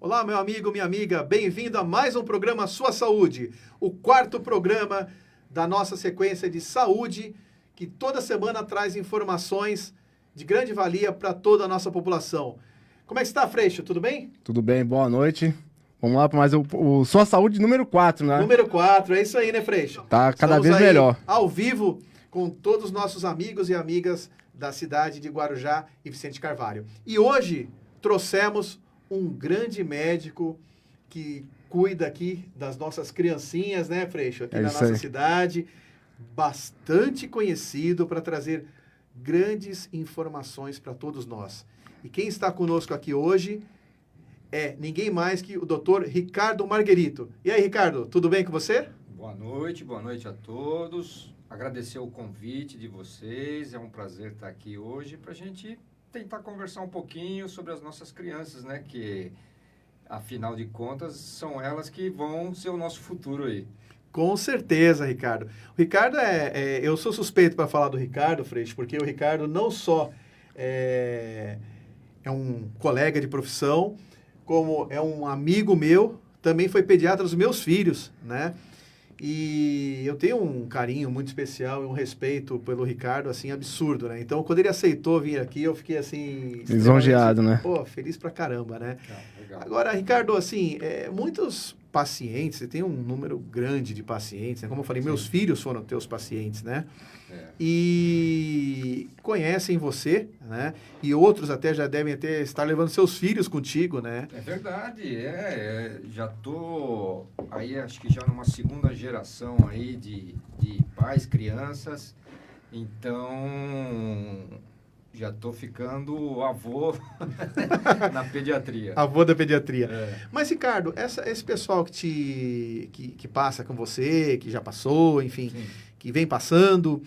Olá, meu amigo, minha amiga, bem-vindo a mais um programa Sua Saúde, o quarto programa da nossa sequência de saúde, que toda semana traz informações de grande valia para toda a nossa população. Como é que está, Freixo? Tudo bem? Tudo bem, boa noite. Vamos lá para mais o Sua Saúde número 4, né? Número 4, é isso aí, né, Freixo? Tá cada Estamos vez aí, melhor. ao vivo, com todos os nossos amigos e amigas da cidade de Guarujá e Vicente Carvalho. E hoje trouxemos um grande médico que cuida aqui das nossas criancinhas, né, Freixo? Aqui É na isso nossa aí. cidade, bastante conhecido para trazer grandes informações para todos nós. E quem está conosco aqui hoje é ninguém mais que o Dr. Ricardo Marguerito. E aí, Ricardo, tudo bem com você? Boa noite a todos. Agradecer o convite de vocês, é um prazer estar aqui hoje para a gente tentar conversar um pouquinho sobre as nossas crianças, né? Que, afinal de contas, são elas que vão ser o nosso futuro aí. Com certeza, Ricardo. O Ricardo eu sou suspeito para falar do Ricardo, Freixo, porque o Ricardo não só é um colega de profissão, como é um amigo meu, também foi pediatra dos meus filhos, né? E eu tenho um carinho muito especial e um respeito pelo Ricardo, assim, absurdo, né? Então, quando ele aceitou vir aqui, eu fiquei, assim... Lisonjeado, né? Pô, feliz pra caramba, né? Legal. Agora, Ricardo, assim, muitos pacientes, você tem um número grande de pacientes, né? Como eu falei, meus filhos foram teus pacientes, né? E conhecem você, né? E outros até já devem até estar levando seus filhos contigo, né? É verdade, já tô aí, acho que já numa segunda geração aí de pais, crianças, então já tô ficando avô na pediatria. Avô da pediatria. É. Mas, Ricardo, esse pessoal que passa com você, que já passou, enfim, Sim. que vem passando,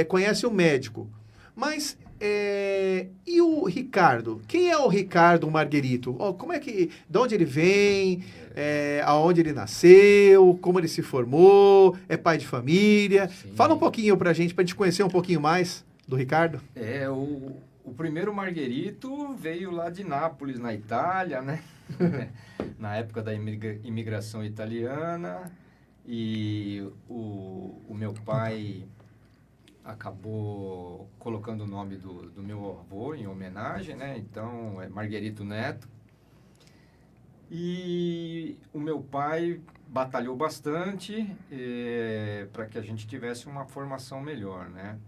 conhece o médico. Mas, e o Ricardo? Quem é o Ricardo Marguerito? Como é que, de onde ele vem? Aonde ele nasceu? Como ele se formou? É pai de família? Sim. Fala um pouquinho pra gente conhecer um pouquinho mais do Ricardo. O primeiro Marguerito veio lá de Nápoles, na Itália, né? Na época da imigração italiana. E o meu pai acabou colocando o nome do meu avô em homenagem, né? Então, é Marguerito Neto. E o meu pai batalhou bastante para que a gente tivesse uma formação melhor, né?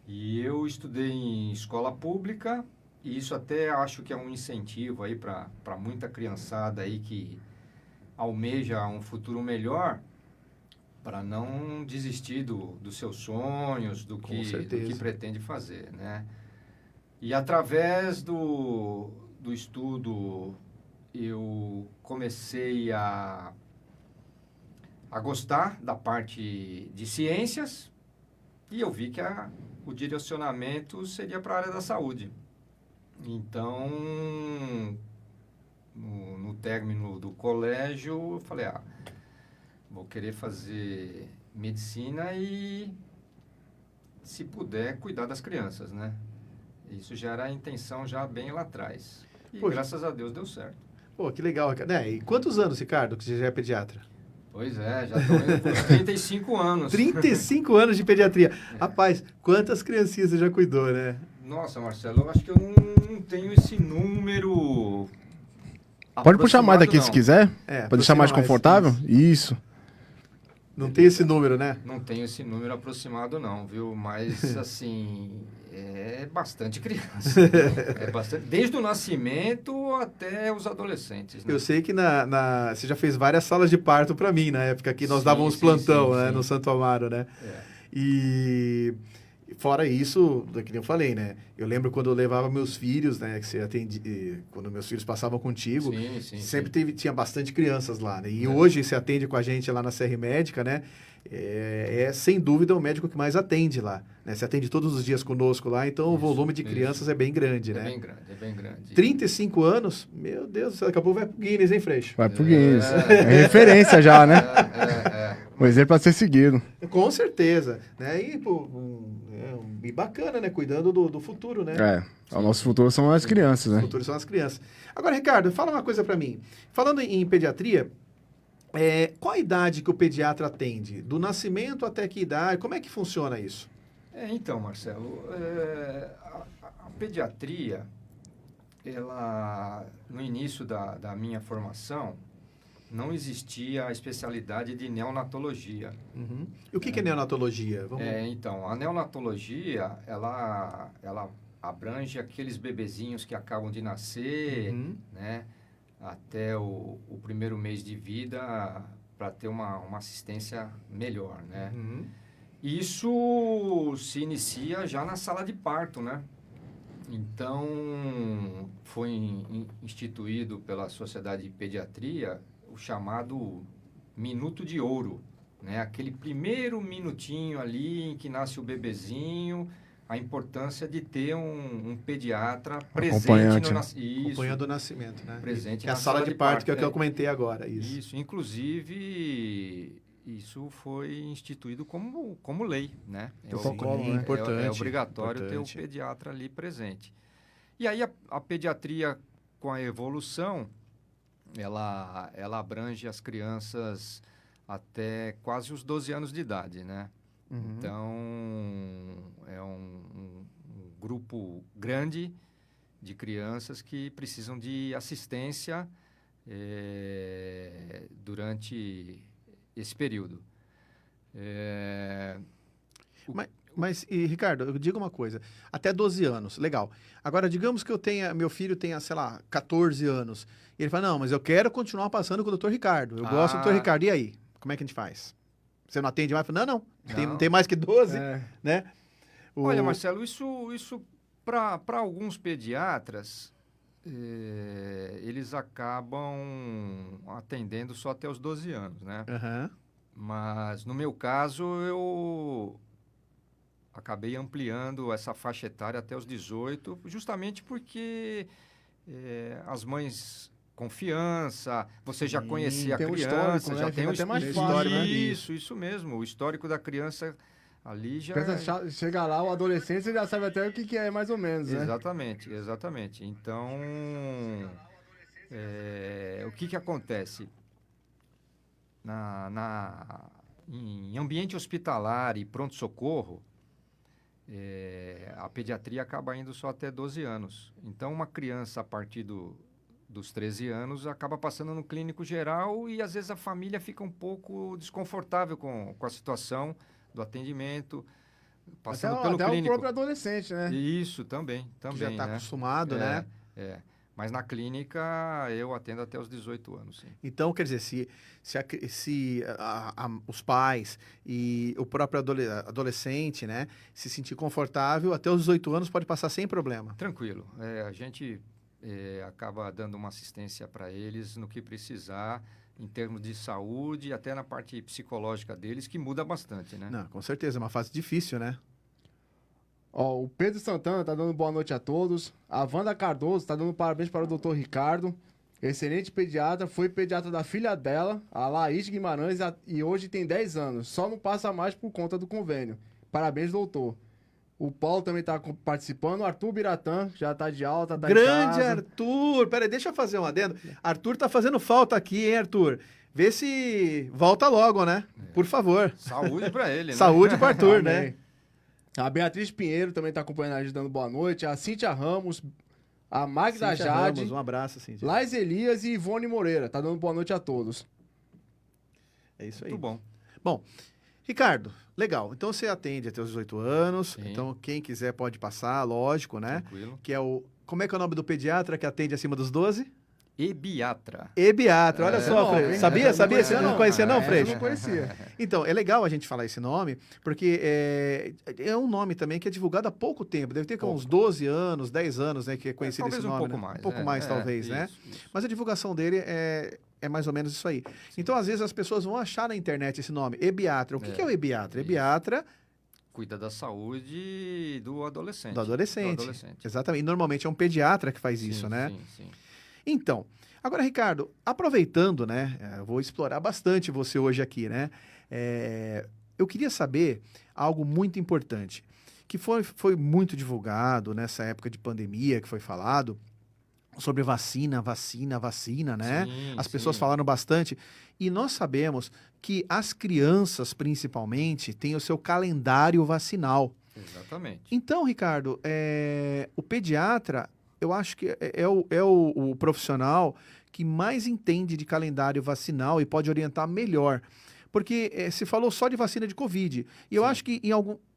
E eu estudei em escola pública, e isso até acho que é um incentivo aí para muita criançada aí que almeja um futuro melhor, para não desistir dos seus sonhos, do que pretende fazer, né? E através do estudo, eu comecei a gostar da parte de ciências, e eu vi que o direcionamento seria para a área da saúde. Então, no término do colégio, eu falei, vou querer fazer medicina e, se puder, cuidar das crianças, né? Isso já era a intenção já bem lá atrás. E Poxa. Graças a Deus deu certo. Pô, que legal, Ricardo. E quantos anos, Ricardo, que você já é pediatra? Pois já estou indo por 35 anos. 35 anos de pediatria. Rapaz, quantas criancinhas você já cuidou, né? Nossa, Marcelo, eu acho que eu não tenho esse número. Pode puxar mais daqui aproximado, se quiser. Pode deixar aproxima mais confortável. Isso. Não tem esse número, né? Não tenho esse número aproximado não, viu? Mas, assim, é bastante criança. É bastante, desde o nascimento até os adolescentes, né? Eu sei que você já fez várias salas de parto para mim na época que nós Sim, dávamos sim, plantão, sim, né? sim. No Santo Amaro, né? E fora isso, que nem eu falei, né? Eu lembro quando eu levava meus filhos, né? Que você atende, quando meus filhos passavam contigo, Sim. sempre tinha bastante crianças lá, né? E hoje você atende com a gente lá na Serra Médica, né? Sem dúvida o médico que mais atende lá, né? Você atende todos os dias conosco lá, então o volume de crianças é bem grande, né? É bem grande. 35 35 anos? Meu Deus, daqui a pouco vai pro Guinness, hein, Freixo? Vai pro Guinness. É referência já, né? Um exemplo a ser seguido. Com certeza, né? E, pô, E bacana, né? Cuidando do futuro, né? O nosso futuro são as crianças, O né? futuro são as crianças. Agora, Ricardo, fala uma coisa para mim. Falando em pediatria, qual a idade que o pediatra atende? Do nascimento até que idade? Como é que funciona isso? Então, Marcelo, a pediatria, ela, no início da minha formação, não existia a especialidade de neonatologia. Uhum. E o que é neonatologia? Então, a neonatologia, ela abrange aqueles bebezinhos que acabam de nascer, né, até o primeiro mês de vida, para ter uma assistência melhor, né? Isso se inicia já na sala de parto, né? Então, foi instituído pela Sociedade de Pediatria o chamado Minuto de Ouro, né? Aquele primeiro minutinho ali em que nasce o bebezinho, a importância de ter um pediatra presente acompanhando o nascimento, né? Presente que é na a sala de parto, que é o que eu é. comentei agora. Isso, inclusive, isso foi instituído como lei, né? Importante. É obrigatório ter o pediatra ali presente. E aí a pediatria, com a evolução, ela abrange as crianças até quase os 12 anos de idade, né? Então, é um grupo grande de crianças que precisam de assistência durante esse período. Mas, Ricardo, eu digo uma coisa. Até 12 anos, legal. Agora, digamos que meu filho tenha, sei lá, 14 anos. E ele fala, não, mas eu quero continuar passando com o Dr. Ricardo. Eu gosto do Dr. Ricardo. E aí? Como é que a gente faz? Você não atende mais? Fala, não. Tem mais que 12, né? Olha, Marcelo, isso para alguns pediatras, eles acabam atendendo só até os 12 anos, né? Mas, no meu caso, eu acabei ampliando essa faixa etária até os 18, justamente porque as mães... Confiança, você já conhecia a criança, já tem até mais fácil, né? Isso mesmo. O histórico da criança ali já... Chega lá, o adolescente, você já sabe até o que é, mais ou menos, né? Exatamente. Então, o que acontece? Em ambiente hospitalar e pronto-socorro, a pediatria acaba indo só até 12 anos. Então, uma criança, a partir dos 13 anos, acaba passando no clínico geral e, às vezes, a família fica um pouco desconfortável com a situação do atendimento, passando pelo clínico. Até o próprio adolescente, né? Isso, também. Que já está né? acostumado, né? Mas na clínica, eu atendo até os 18 anos, sim. Então, quer dizer, se os pais e o próprio adolescente, né, se sentir confortável, até os 18 anos pode passar sem problema. Tranquilo. A gente... acaba dando uma assistência para eles no que precisar, em termos de saúde, até na parte psicológica deles, que muda bastante, né? Não, com certeza, é uma fase difícil, né? O Pedro Santana tá dando boa noite a todos. A Wanda Cardoso tá dando parabéns para o Dr. Ricardo. Excelente pediatra, foi pediatra da filha dela, a Laís Guimarães, e hoje tem 10 anos. Só não passa mais por conta do convênio. Parabéns, doutor. O Paulo também está participando. O Arthur Biratã já está de alta, tá Grande em casa. Arthur! Peraí, deixa eu fazer um adendo. Arthur tá fazendo falta aqui, hein, Arthur? Vê se volta logo, né? Por favor. Saúde para ele, né? Saúde para Arthur, né? A Beatriz Pinheiro também está acompanhando a gente, dando boa noite. A Cíntia Ramos, a Magda Jade. Ramos, um abraço, Cíntia. Lais Elias e Ivone Moreira. Tá dando boa noite a todos. É isso aí. Muito bom. Bom, Ricardo, legal. Então você atende até os 18 anos. Sim. Então quem quiser pode passar, lógico, né? Tranquilo. Que é como é que é o nome do pediatra que atende acima dos 12? Ebiatra. Ebiatra, olha só, Freixo. Sabia? Você não conhecia não, Eu Freixo? não conhecia. Então, é legal a gente falar esse nome, porque é um nome também que é divulgado há pouco tempo. Deve ter uns 12 anos, 10 anos, né, que é conhecido esse nome. Talvez um pouco mais. Um pouco mais, talvez, né? Isso. Mas a divulgação dele é mais ou menos isso aí. Então, às vezes, as pessoas vão achar na internet esse nome, Ebiatra. O que é o Ebiatra? Ebiatra... Cuida da saúde do adolescente. Do adolescente. Exatamente. E normalmente é um pediatra que faz isso, né? Sim. Então, agora, Ricardo, aproveitando, né? Eu vou explorar bastante você hoje aqui, né? Eu queria saber algo muito importante, que foi muito divulgado nessa época de pandemia, que foi falado, sobre vacina, né? Sim, As pessoas sim. falaram bastante. E nós sabemos que as crianças, principalmente, têm o seu calendário vacinal. Exatamente. Então, Ricardo, o pediatra, eu acho que é o profissional que mais entende de calendário vacinal e pode orientar melhor. Porque se falou só de vacina de Covid. E eu Sim. acho que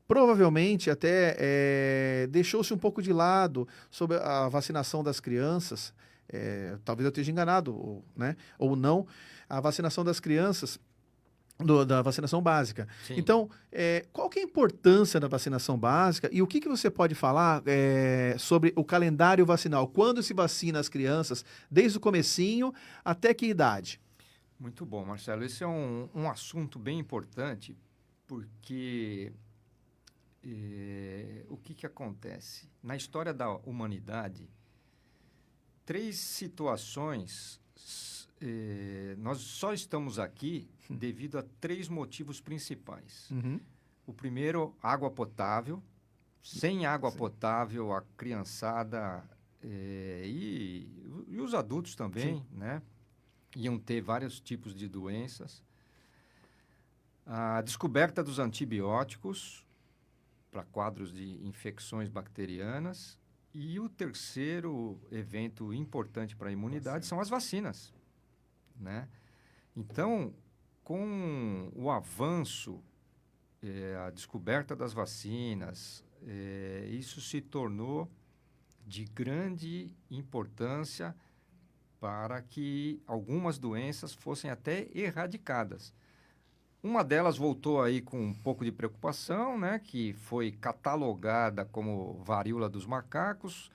provavelmente até deixou-se um pouco de lado sobre a vacinação das crianças. Talvez eu esteja enganado, né? Ou não. A vacinação das crianças da vacinação básica. Sim. Então, qual que é a importância da vacinação básica e o que você pode falar sobre o calendário vacinal? Quando se vacina as crianças, desde o comecinho até que idade? Muito bom, Marcelo. Esse é um assunto bem importante, porque o que acontece? Na história da humanidade, 3 situações, nós só estamos aqui devido a 3 motivos principais. Uhum. O primeiro, água potável. Sem água potável, a criançada e os adultos também, né? Iam ter vários tipos de doenças. A descoberta dos antibióticos para quadros de infecções bacterianas. E o terceiro evento importante para a imunidade são as vacinas, né? Então, com o avanço, a descoberta das vacinas, isso se tornou de grande importância para que algumas doenças fossem até erradicadas. Uma delas voltou aí com um pouco de preocupação, né, que foi catalogada como varíola dos macacos.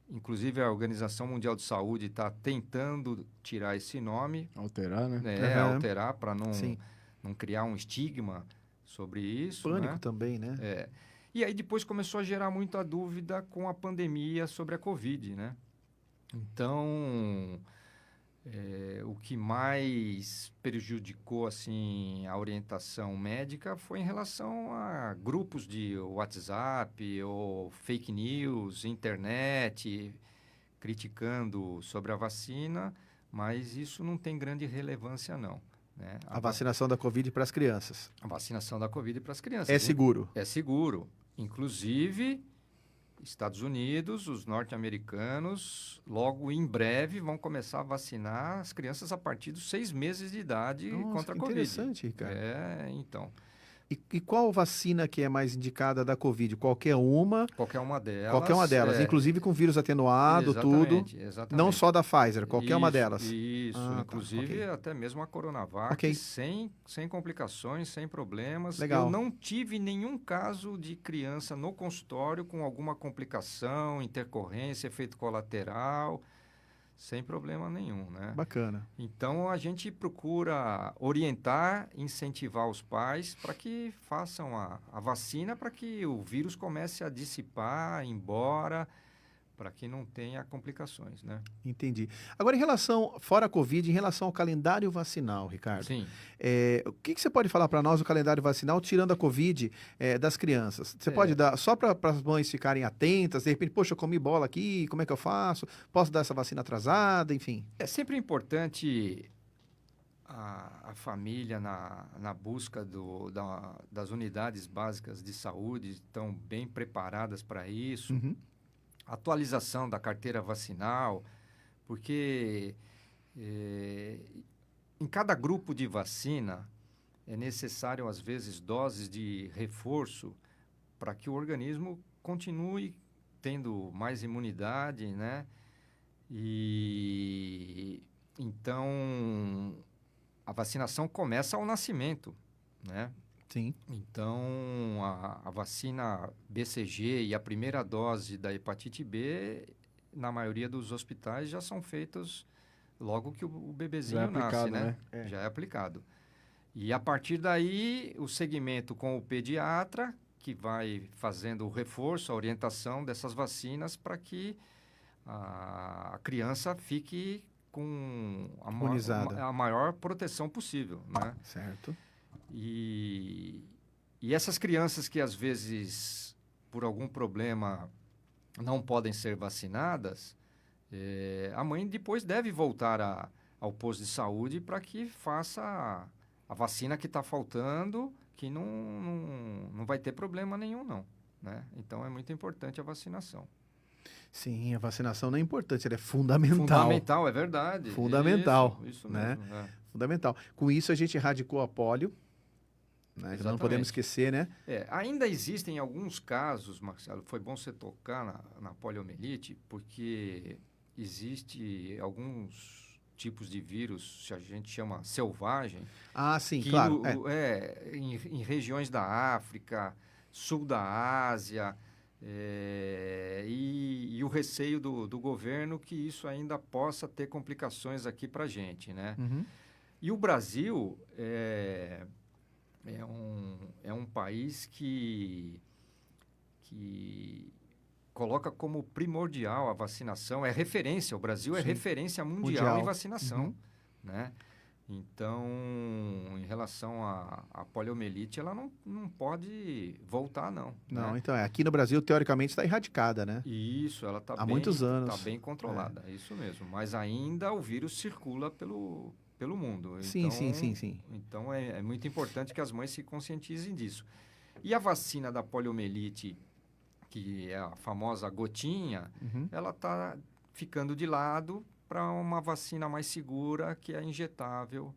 Inclusive, a Organização Mundial de Saúde está tentando tirar esse nome, Alterar, né? Aham. alterar para Sim. não criar um estigma sobre isso, Pânico né? também, né? E aí depois começou a gerar muita dúvida com a pandemia sobre a Covid, né? Então, o que mais prejudicou assim a orientação médica foi em relação a grupos de WhatsApp ou fake news, internet, criticando sobre a vacina, mas isso não tem grande relevância não, né? A vacinação da Covid para as crianças. A vacinação da Covid para as crianças. É seguro? É seguro. Inclusive, Estados Unidos, os norte-americanos, logo em breve vão começar a vacinar as crianças a partir dos 6 meses de idade contra a Covid. Interessante, Ricardo. Então. E qual vacina que é mais indicada da Covid? Qualquer uma? Qualquer uma delas. Qualquer uma delas, inclusive com vírus atenuado, tudo. Exatamente. Não só da Pfizer, qualquer uma delas. Isso, Ah, inclusive tá, ok. até mesmo a Coronavac, Ok. sem complicações, sem problemas. Legal. Eu não tive nenhum caso de criança no consultório com alguma complicação, intercorrência, efeito colateral, sem problema nenhum, né? Bacana. Então, a gente procura orientar, incentivar os pais para que façam a vacina, para que o vírus comece a dissipar, ir embora, para que não tenha complicações, né? Entendi. Agora, fora a Covid, em relação ao calendário vacinal, Ricardo, Sim. o que você pode falar para nós do calendário vacinal, tirando a Covid, das crianças? Você pode dar, só para as mães ficarem atentas, de repente, poxa, eu comi bola aqui, como é que eu faço? Posso dar essa vacina atrasada, enfim? É sempre importante a família na busca das unidades básicas de saúde, estão bem preparadas para isso. Uhum. Atualização da carteira vacinal, porque em cada grupo de vacina é necessário, às vezes, doses de reforço para que o organismo continue tendo mais imunidade, né? E então a vacinação começa ao nascimento, né? Sim. Então, a vacina BCG e a primeira dose da hepatite B, na maioria dos hospitais, já são feitos logo que o bebezinho nasce, né? Já é aplicado. E, a partir daí, o segmento com o pediatra, que vai fazendo o reforço, a orientação dessas vacinas para que a criança fique com a maior proteção possível, né? Certo. E essas crianças que às vezes por algum problema não podem ser vacinadas, a mãe depois deve voltar ao posto de saúde para que faça a vacina que está faltando, que não vai ter problema nenhum, não. Né? Então, é muito importante a vacinação. Sim, a vacinação não é importante, ela é fundamental. Fundamental, é verdade. Fundamental. Isso né? mesmo. É. Fundamental. Com isso, a gente erradicou a polio, né? Que não podemos esquecer, né? Ainda existem alguns casos, Marcelo, foi bom você tocar na poliomielite, porque existe alguns tipos de vírus, que a gente chama selvagem. Ah, sim, que claro. em regiões da África, sul da Ásia, e o receio do governo que isso ainda possa ter complicações aqui para a gente, né? Uhum. E o Brasil é um país que coloca como primordial a vacinação, é referência, o Brasil é Sim. referência mundial em vacinação, né? Então, em relação à poliomielite, ela não pode voltar, não. Não, né? então, aqui no Brasil, teoricamente, está erradicada, né? Isso, ela está há muitos anos. Tá bem controlada, isso mesmo. Mas ainda o vírus circula pelo mundo. Sim, Então, sim. Então, é muito importante que as mães se conscientizem disso. E a vacina da poliomielite, que é a famosa gotinha, ela está ficando de lado para uma vacina mais segura, que é injetável,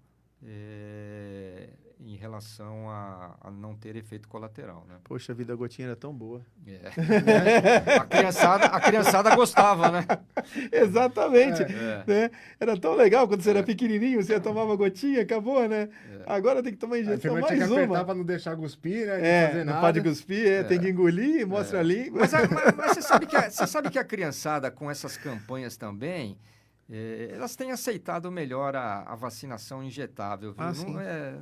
em relação a não ter efeito colateral, né? Poxa vida, a gotinha era tão boa. A criançada gostava, né? Exatamente. Né? Era tão legal quando você era pequenininho, você tomava gotinha, acabou, né? Agora tem que tomar injeção mais tinha que apertar uma. para não deixar cuspir, né? Não fazer não nada. pode cuspir, tem que engolir, mostra a língua. Mas você sabe que a criançada, com essas campanhas também, elas têm aceitado melhor a vacinação injetável, viu?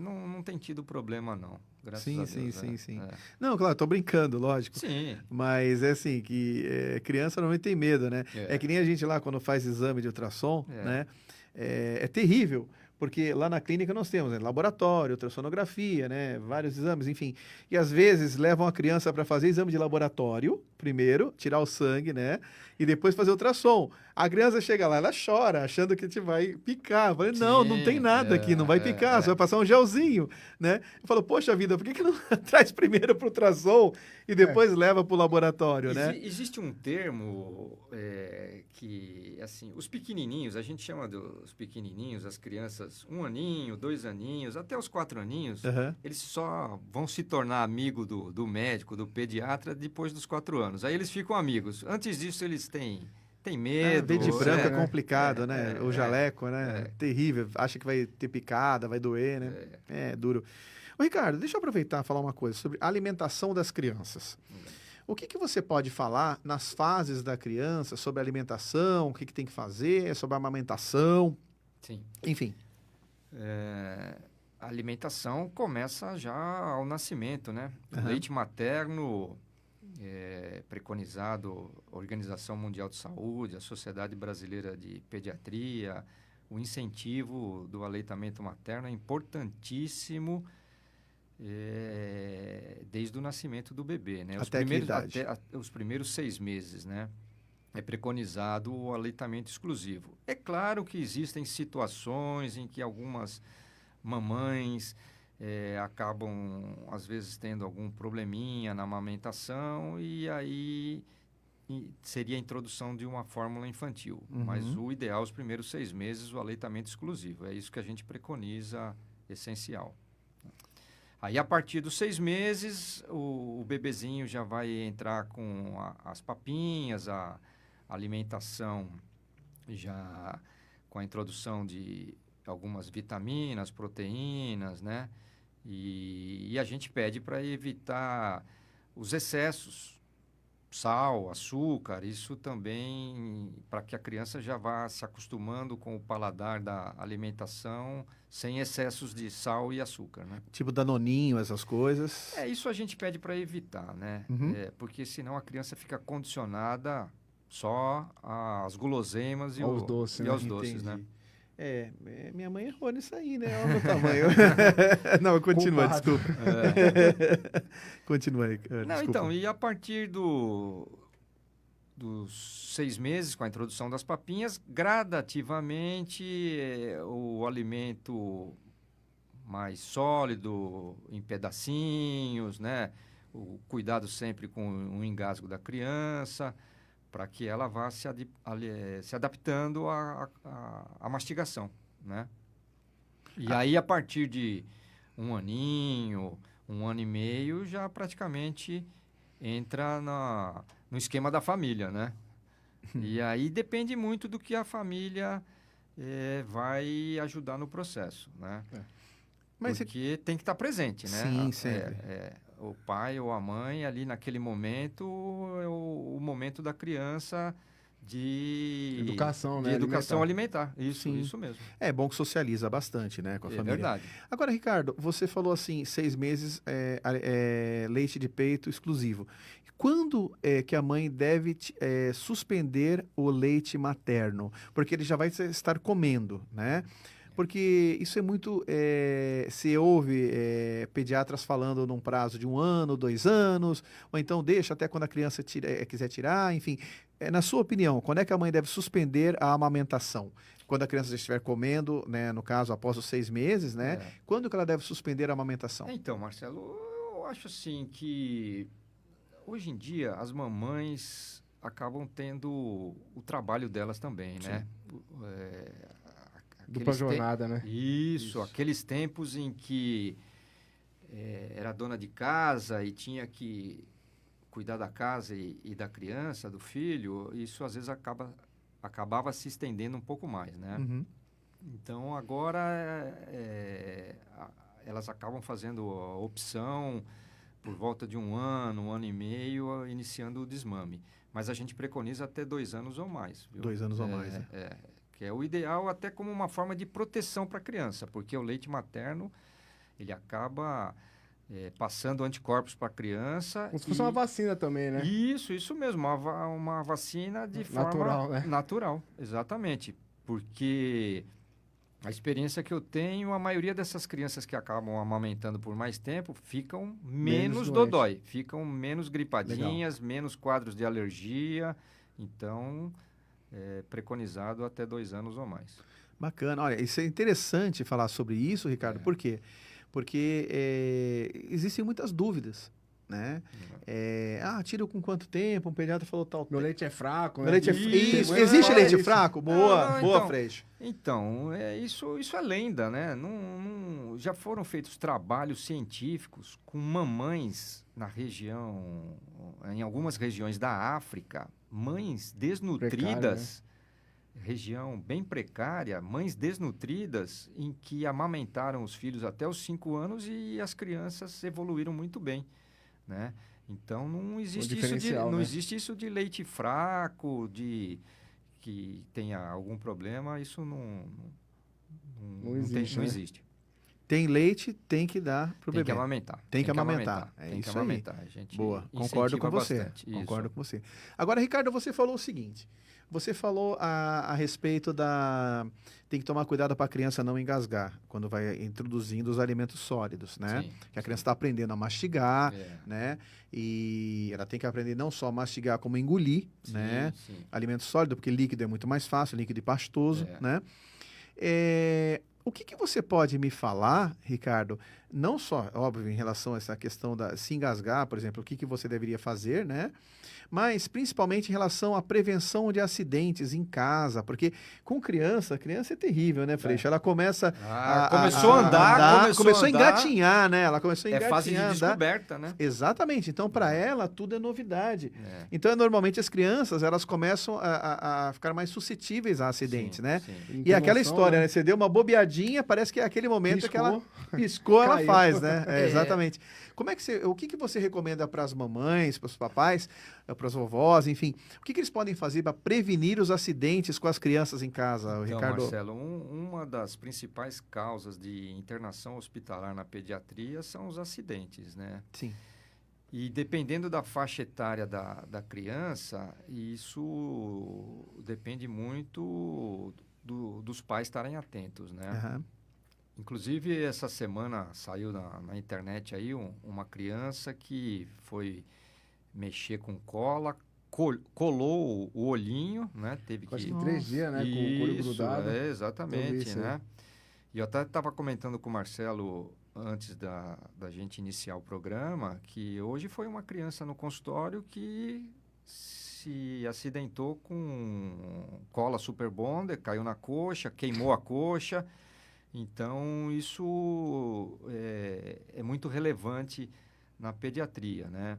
Não tem tido problema, não. Graças a Deus. Sim. Não, claro, tô brincando, lógico. Sim. Mas é assim, que criança normalmente tem medo, né? É que nem a gente lá, quando faz exame de ultrassom, né? É terrível. Porque lá na clínica nós temos laboratório, ultrassonografia, né? Vários exames, enfim. E às vezes levam a criança para fazer exame de laboratório, primeiro, tirar o sangue, né? E depois fazer ultrassom. A criança chega lá, ela chora, achando que te vai picar. Eu falei, não tem nada aqui, não vai picar, você vai passar um gelzinho, né? Eu falo, poxa vida, por que não traz primeiro para o ultrassom e depois leva para o laboratório, né? Existe um termo que, assim, os pequenininhos, a gente chama dos pequenininhos, as crianças, 1 aninho, 2 aninhos, até os 4 aninhos, eles só vão se tornar amigo do médico, do pediatra, depois dos 4 anos. Aí eles ficam amigos. Antes disso, eles têm medo. Dente branco é complicado, né? O jaleco, né? Terrível. Acha que vai ter picada, vai doer, né? É duro. Ô, Ricardo, deixa eu aproveitar e falar uma coisa sobre a alimentação das crianças. O que você pode falar nas fases da criança sobre a alimentação, o que tem que fazer, sobre a amamentação? Sim. Enfim. A alimentação começa já ao nascimento, né? O leite materno preconizado, a Organização Mundial de Saúde, a Sociedade Brasileira de Pediatria, o incentivo do aleitamento materno é importantíssimo desde o nascimento do bebê, né? Os primeiros 6 meses, né? É preconizado o aleitamento exclusivo. É claro que existem situações em que algumas mamães acabam, às vezes, tendo algum probleminha na amamentação e aí seria a introdução de uma fórmula infantil. Mas o ideal, os primeiros 6 meses, o aleitamento exclusivo. É isso que a gente preconiza, essencial. Aí, a partir dos 6 meses, o bebezinho já vai entrar com as papinhas, a alimentação já com a introdução de algumas vitaminas, proteínas, né? E a gente pede para evitar os excessos, sal, açúcar, isso também para que a criança já vá se acostumando com o paladar da alimentação sem excessos de sal e açúcar, né? Tipo danoninho, essas coisas. Isso a gente pede para evitar, né? Porque senão a criança fica condicionada só às guloseimas e aos doces, né? Minha mãe errou nisso aí, né? Olha o meu tamanho. Não, continua, Culpado. desculpa. Continua aí. Não, Desculpa. então, e a partir dos 6 meses, com a introdução das papinhas, gradativamente o alimento mais sólido, em pedacinhos, né? O cuidado sempre com o engasgo da criança, para que ela vá se adaptando à mastigação, né? E aí, a partir de 1 aninho, 1 ano e meio, já praticamente entra no esquema da família, né? E aí depende muito do que a família vai ajudar no processo, né? Mas Porque tem que estar presente, né? Sim, sempre. O pai ou a mãe ali naquele momento é o momento da criança de Educação, de né? educação alimentar. Sim. Isso mesmo. É bom que socializa bastante, né, com a É família. verdade. Agora, Ricardo, você falou assim, 6 meses leite de peito exclusivo. Quando é que a mãe deve suspender o leite materno? Porque ele já vai estar comendo, né? Porque isso é muito. Se ouve pediatras falando num prazo de 1 ano, 2 anos, ou então deixa até quando a criança quiser tirar, enfim. Na sua opinião, quando é que a mãe deve suspender a amamentação? Quando a criança já estiver comendo, né, no caso, após os 6 meses, né? Quando que ela deve suspender a amamentação? Então, Marcelo, eu acho assim que hoje em dia as mamães acabam tendo o trabalho delas também, né? Dupla jornada, né? Isso, aqueles tempos em que era dona de casa e tinha que cuidar da casa e da criança, do filho, isso às vezes acabava se estendendo um pouco mais, né? Uhum. Então, agora elas acabam fazendo a opção por volta de 1 ano, 1 ano e meio, iniciando o desmame. Mas a gente preconiza até 2 anos ou mais. Viu? 2 anos ou mais, né? Que é o ideal até como uma forma de proteção para a criança, porque o leite materno, ele acaba passando anticorpos para a criança. Como se fosse uma vacina também, né? Isso mesmo, uma vacina de Natural, forma né? natural, exatamente. Porque a experiência que eu tenho, a maioria dessas crianças que acabam amamentando por mais tempo ficam menos dodói, ficam menos gripadinhas, menos quadros de alergia. Então, preconizado até 2 anos ou mais. Bacana. Olha, isso é interessante falar sobre isso, Ricardo. Por quê? Porque existem muitas dúvidas, né? Tira com quanto tempo? Um pediatra falou tal. Meu leite é fraco, né? Meu leite é Isso, existe leite isso. fraco? Boa, boa, então, Freixo. Então, isso é lenda, né? Já foram feitos trabalhos científicos com mamães na região, em algumas regiões da África, mães desnutridas, região bem precária, mães desnutridas, em que amamentaram os filhos até os 5 anos e as crianças evoluíram muito bem, né? Então, não existe isso de leite fraco, que tenha algum problema, isso não existe. Tem leite, tem que dar pro bebê. Tem que amamentar. Tem que amamentar. Tem que amamentar. A gente boa, concordo com você. Bastante. Concordo com você. Agora, Ricardo, você falou o seguinte. Você falou a respeito tem que tomar cuidado para a criança não engasgar quando vai introduzindo os alimentos sólidos, né? Sim, que a criança está aprendendo a mastigar, né? E ela tem que aprender não só a mastigar, como engolir, né? Sim. Alimento sólido, porque líquido é muito mais fácil, líquido e pastoso, né? O que você pode me falar, Ricardo, não só, óbvio, em relação a essa questão da se engasgar, por exemplo, o que você deveria fazer, né? Mas principalmente em relação à prevenção de acidentes em casa, porque com criança é terrível, né, Freixo? Ela começa começou a andar, começou a engatinhar, né? Ela começou a engatinhar. É fase de descoberta, né? Exatamente. Então, para ela, tudo é novidade. Então, normalmente, as crianças, elas começam a ficar mais suscetíveis a acidentes, né? Sim. E aquela história, né? Você deu uma bobeadinha, parece que é aquele momento que ela piscou, ela faz, né? Exatamente. O que você recomenda para as mamães, para os papais, para as vovós, enfim, o que eles podem fazer para prevenir os acidentes com as crianças em casa, então, Ricardo? Marcelo, uma das principais causas de internação hospitalar na pediatria são os acidentes, né? Sim. E dependendo da faixa etária da criança, isso depende muito dos pais estarem atentos, né? Aham. Inclusive, essa semana saiu na internet aí uma criança que foi mexer com cola, colou o olhinho, né? Teve Acho que... que 3 dias, né? Com o couro Isso, grudado. é, Eu vi exatamente, isso aí. né? E eu até estava comentando com o Marcelo antes da gente iniciar o programa que hoje foi uma criança no consultório que se acidentou com cola super bonder, caiu na coxa, queimou a coxa. Então, isso é muito relevante na pediatria, né?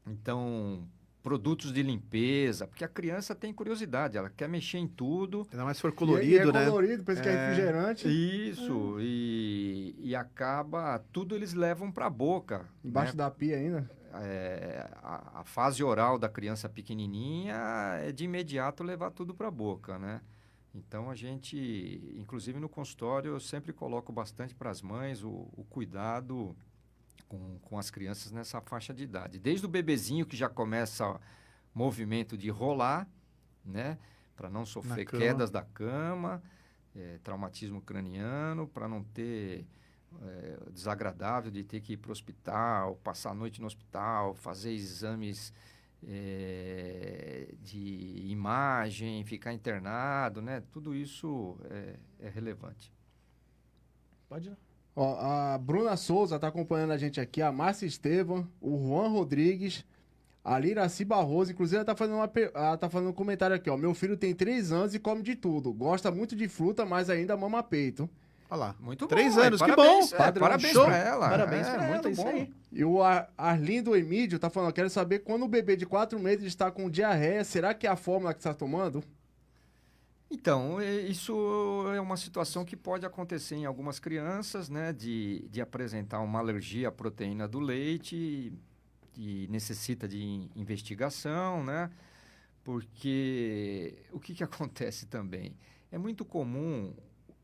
Então, produtos de limpeza, porque a criança tem curiosidade, ela quer mexer em tudo. Ainda mais se for E é colorido, né? colorido, pensa que é refrigerante. Isso, e acaba, tudo eles levam para a boca, Embaixo né? da pia ainda. A fase oral da criança pequenininha é de imediato levar tudo para a boca, né? Então, a gente, inclusive no consultório, eu sempre coloco bastante para as mães o cuidado com as crianças nessa faixa de idade. Desde o bebezinho que já começa movimento de rolar, né? Para não sofrer cama. quedas da cama, traumatismo craniano, para não ter desagradável de ter que ir para o hospital, passar a noite no hospital, fazer exames de imagem, ficar internado, né? Tudo isso é relevante. Pode ir. Ó, a Bruna Souza tá acompanhando a gente aqui, a Márcia Estevam, o Juan Rodrigues, a Liraci Barroso, inclusive ela tá fazendo um comentário aqui, ó. Meu filho tem 3 anos e come de tudo. Gosta muito de fruta, mas ainda mama peito. Olha lá. Muito 3 bom, anos, que parabéns, bom. parabéns Show. para ela. Parabéns pra muito ela, isso bom. aí. E o Arlindo Emídio tá falando, quero saber quando o bebê de 4 meses está com diarreia, será que é a fórmula que está tomando? Então, isso é uma situação que pode acontecer em algumas crianças, né? De apresentar uma alergia à proteína do leite e necessita de investigação, né? Porque o que acontece também? É muito comum,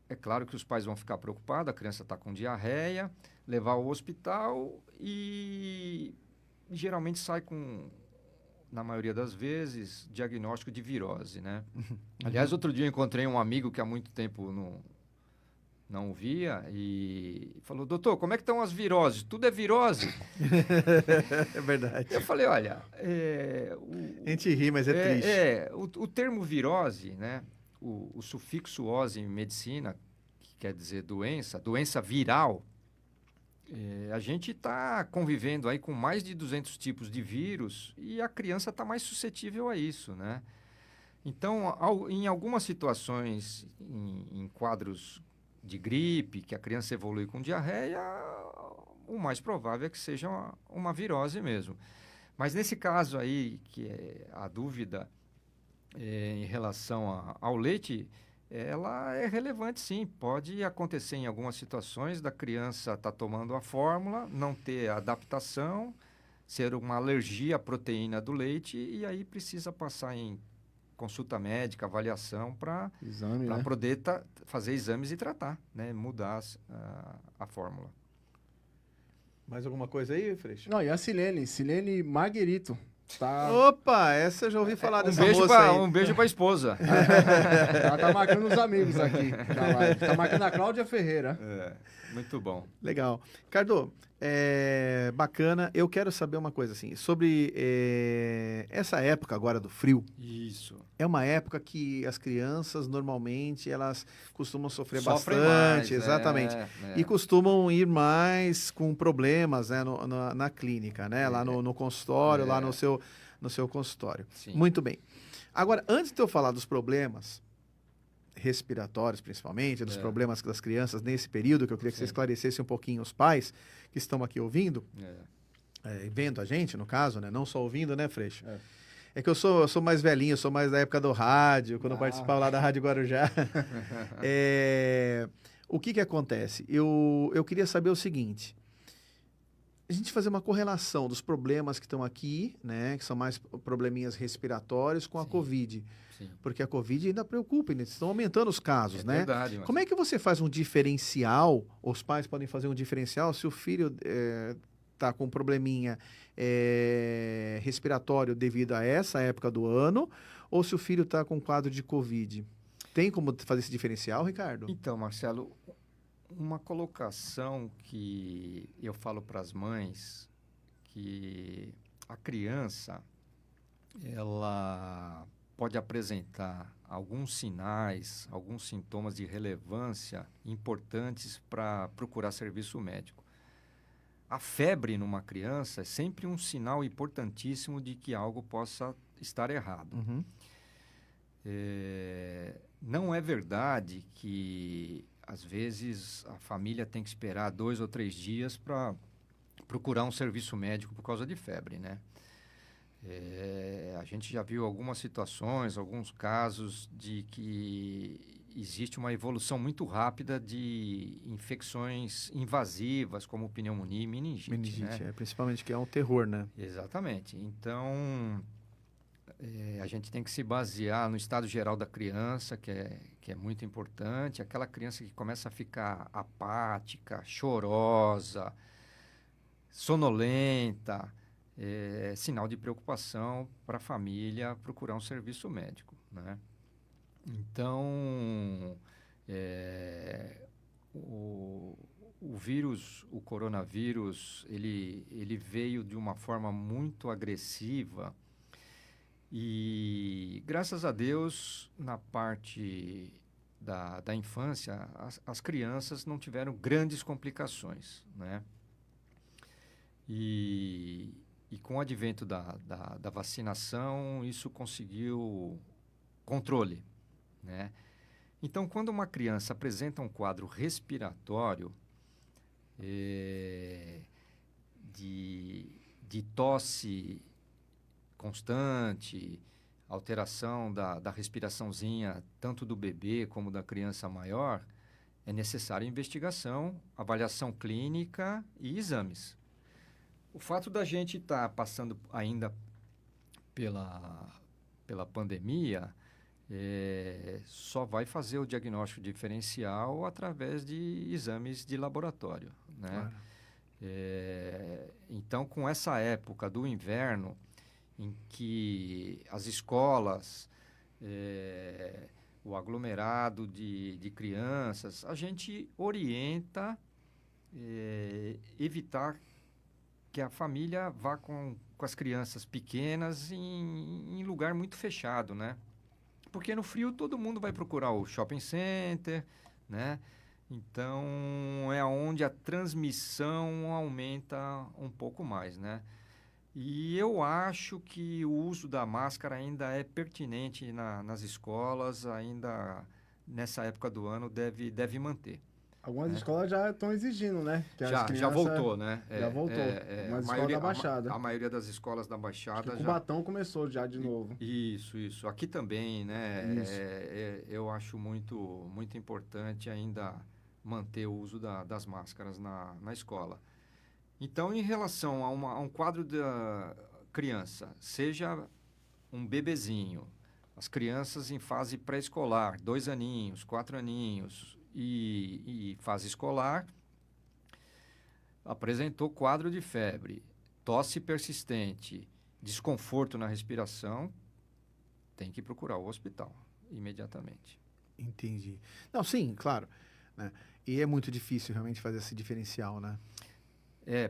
é claro que os pais vão ficar preocupados, a criança está com diarreia, levar ao hospital e geralmente sai com, na maioria das vezes, diagnóstico de virose, né? Aliás, outro dia eu encontrei um amigo que há muito tempo não via e falou, doutor, como é que estão as viroses? Tudo é virose? É verdade. Eu falei, olha... A gente ri, mas é triste. O termo virose, né? O sufixo "ose" em medicina, que quer dizer doença viral, a gente está convivendo aí com mais de 200 tipos de vírus e a criança está mais suscetível a isso, né? Então, em algumas situações, em quadros de gripe, que a criança evolui com diarreia, o mais provável é que seja uma virose mesmo. Mas nesse caso aí, que é a dúvida em relação ao leite, ela é relevante sim. Pode acontecer em algumas situações da criança estar tomando a fórmula, não ter adaptação, ser uma alergia à proteína do leite e aí precisa passar em consulta médica, avaliação para Exame, né? poder fazer exames e tratar, né? Mudar a fórmula. Mais alguma coisa aí, Freixo? Não, e a Silene Marguerito. Tá, Opa, essa eu já ouvi falar dessa moça aí. Um beijo para a esposa. ela tá marcando os amigos aqui da live. Tá marcando a Cláudia Ferreira. Muito bom. Legal. Cardo, bacana. Eu quero saber uma coisa assim, sobre essa época agora do frio. Isso. É uma época que as crianças, normalmente, elas costumam sofrer Sofrem bastante. mais, Exatamente. E costumam ir mais com problemas, né, na clínica, né? Lá no consultório, lá no seu consultório. Sim. Muito bem. Agora, antes de eu falar dos problemas respiratórios, principalmente, dos problemas das crianças nesse período, que eu queria que você esclarecesse um pouquinho os pais que estão aqui ouvindo, vendo a gente, no caso, né? Não só ouvindo, né, Freixo? É que eu sou mais velhinho, eu sou mais da época do rádio, quando eu participava lá da Rádio Guarujá. O que acontece? Eu queria saber o seguinte, a gente fazer uma correlação dos problemas que estão aqui, né, que são mais probleminhas respiratórios com a Covid. Sim. Porque a Covid ainda preocupa, ainda estão aumentando os casos, né? Verdade, Como é que você faz um diferencial, os pais podem fazer um diferencial se o filho está com um probleminha respiratório devido a essa época do ano, ou se o filho está com um quadro de Covid? Tem como fazer esse diferencial, Ricardo? Então, Marcelo, uma colocação que eu falo para as mães, que a criança, ela pode apresentar alguns sinais, alguns sintomas de relevância importantes para procurar serviço médico. A febre numa criança é sempre um sinal importantíssimo de que algo possa estar errado. Uhum. Não é verdade que, às vezes, a família tem que esperar 2 ou 3 dias para procurar um serviço médico por causa de febre, né? A gente já viu algumas situações, alguns casos de que existe uma evolução muito rápida de infecções invasivas, como pneumonia e meningite, né? Principalmente que é um terror, né? Exatamente. Então, a gente tem que se basear no estado geral da criança, que é muito importante. Aquela criança que começa a ficar apática, chorosa, sonolenta, sinal de preocupação para a família procurar um serviço médico, né? Então, o vírus, o coronavírus, ele veio de uma forma muito agressiva e, graças a Deus, na parte da infância, as crianças não tiveram grandes complicações, né? E com o advento da vacinação, isso conseguiu controle, né? Então, quando uma criança apresenta um quadro respiratório, de tosse constante, alteração da respiraçãozinha, tanto do bebê como da criança maior, é necessária investigação, avaliação clínica e exames. O fato da gente estar passando ainda pela pandemia só vai fazer o diagnóstico diferencial através de exames de laboratório, né? Claro. Então, com essa época do inverno, em que as escolas, o aglomerado de crianças, a gente orienta evitar que a família vá com as crianças pequenas em lugar muito fechado, né? Porque no frio todo mundo vai procurar o shopping center, né? Então, é onde a transmissão aumenta um pouco mais, né? E eu acho que o uso da máscara ainda é pertinente nas escolas, ainda nessa época do ano deve manter. Algumas escolas já estão exigindo, né? Que as Já crianças... voltou, né? Já voltou. Mas escola da Baixada. A maioria das escolas da Baixada Acho que Cubatão começou já de novo. Isso. Aqui também, né? Isso. Eu acho muito, muito importante ainda manter o uso das máscaras na escola. Então, em relação a um quadro da criança, seja um bebezinho, as crianças em fase pré-escolar, 2 aninhos, 4 aninhos e fase escolar, apresentou quadro de febre, tosse persistente, desconforto na respiração, tem que procurar o hospital imediatamente. Entendi. Não, sim, claro, né? E é muito difícil realmente fazer esse diferencial, né?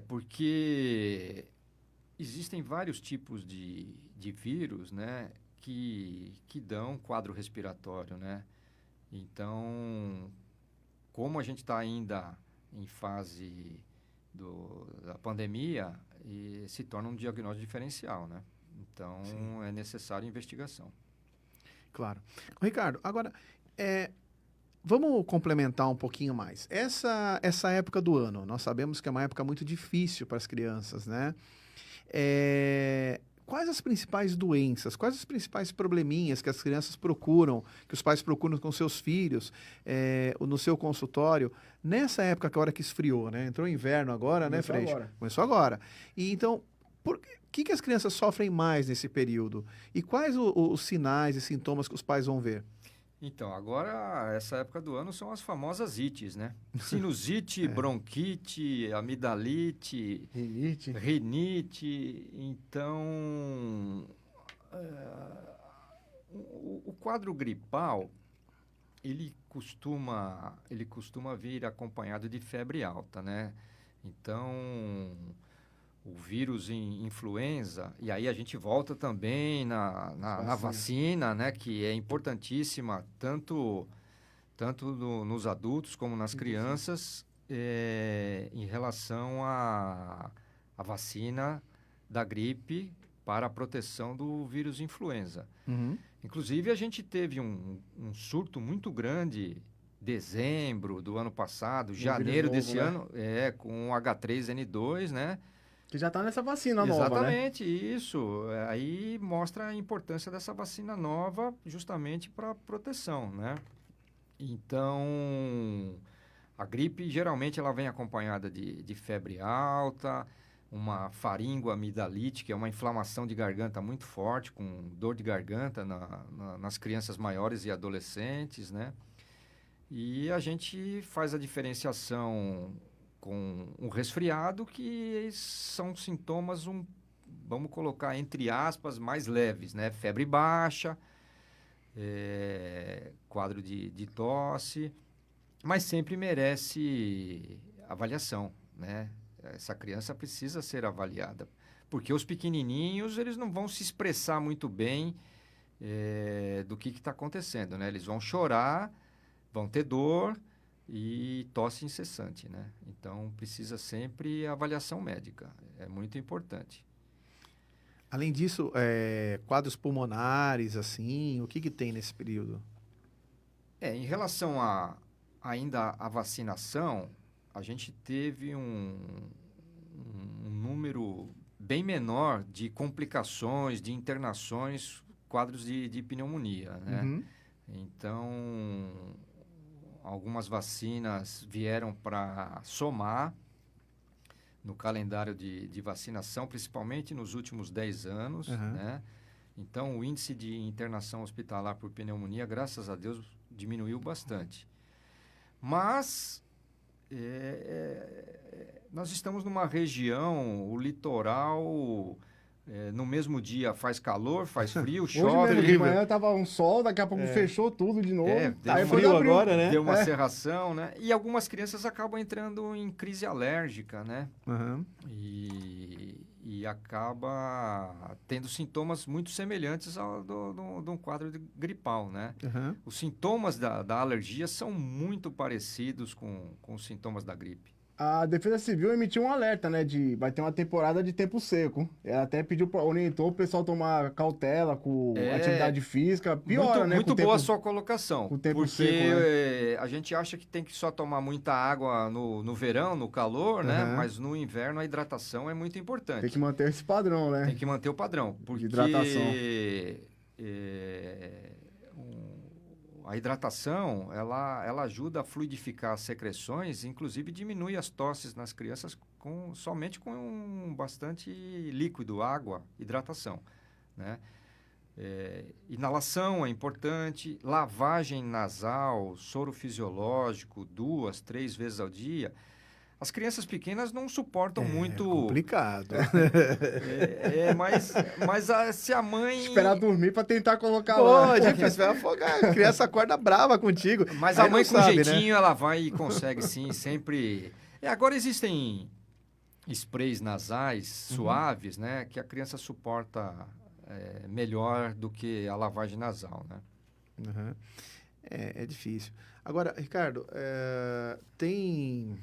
Porque existem vários tipos de vírus, né, que dão quadro respiratório, né? Então, como a gente está ainda em fase da pandemia, se torna um diagnóstico diferencial, né? Então, sim, é necessário investigação. Claro. Ricardo, agora, vamos complementar um pouquinho mais. Essa época do ano, nós sabemos que é uma época muito difícil para as crianças, né? Quais as principais doenças, quais os principais probleminhas que as crianças procuram, que os pais procuram com seus filhos, no seu consultório, nessa época, que a hora que esfriou, né? Entrou o inverno agora, né, Freixo? Começou agora. E então, o que as crianças sofrem mais nesse período? E quais os sinais e sintomas que os pais vão ver? Então, agora, essa época do ano são as famosas ites, né? Sinusite, bronquite, amidalite, rinite. Então, o quadro gripal, ele costuma vir acompanhado de febre alta, né? Então, o vírus influenza, e aí a gente volta também na vacina, né? Que é importantíssima, tanto nos adultos como nas crianças, em relação à vacina da gripe para a proteção do vírus influenza. Uhum. Inclusive, a gente teve um surto muito grande dezembro do ano passado, janeiro novo, desse né? ano, com o H3N2, né? Que já tá nessa vacina nova, né? Exatamente, isso. Aí mostra a importância dessa vacina nova justamente para proteção, né? Então, a gripe geralmente ela vem acompanhada de febre alta, uma faringoamidalite, que é uma inflamação de garganta muito forte, com dor de garganta nas crianças maiores e adolescentes, né? E a gente faz a diferenciação com um resfriado, que são sintomas, vamos colocar entre aspas, mais leves, né? Febre baixa, quadro de tosse, mas sempre merece avaliação, né? Essa criança precisa ser avaliada, porque os pequenininhos, eles não vão se expressar muito bem do que está acontecendo, né? Eles vão chorar, vão ter dor e tosse incessante, né? Então, precisa sempre avaliação médica, é muito importante. Além disso, quadros pulmonares, assim, o que tem nesse período? Em relação ainda à vacinação, a gente teve um número bem menor de complicações, de internações, quadros de pneumonia, né? Uhum. Então, algumas vacinas vieram para somar no calendário de vacinação, principalmente nos últimos 10 anos, né? Então, o índice de internação hospitalar por pneumonia, graças a Deus, diminuiu bastante. Mas nós estamos numa região, o litoral, no mesmo dia faz calor, faz frio, Hoje chove. mesmo de manhã tava um sol, daqui a pouco fechou tudo de novo. Deu Aí foi frio abril. agora, né? Deu uma cerração, né? E algumas crianças acabam entrando em crise alérgica, né? Uhum. E acaba tendo sintomas muito semelhantes ao de um quadro gripal, né? Uhum. Os sintomas da alergia são muito parecidos com os sintomas da gripe. A Defesa Civil emitiu um alerta, né, vai ter uma temporada de tempo seco. Ela até orientou o pessoal tomar cautela com atividade física. Piora, né? Muito com o boa a tempo, sua colocação. com o tempo porque seco, né? a gente acha que tem que só tomar muita água no verão, no calor, né? Uhum. Mas no inverno a hidratação é muito importante. Tem que manter esse padrão, né? Tem que manter o padrão. Porque hidratação. A hidratação, ela ajuda a fluidificar as secreções, inclusive diminui as tosses nas crianças somente com bastante líquido, água, hidratação, né? Inalação é importante, lavagem nasal, soro fisiológico, 2, 3 vezes ao dia. As crianças pequenas não suportam muito. Complicado. Mas se a mãe. Esperar dormir pra tentar colocar lá. Pode, filho, você vai afogar. A criança acorda brava contigo. Mas Aí a mãe não com sabe, né? jeitinho, ela vai e consegue sim, sempre. Agora existem sprays nasais suaves, né? Que a criança suporta melhor do que a lavagem nasal, né? Uhum. É difícil. Agora, Ricardo, tem...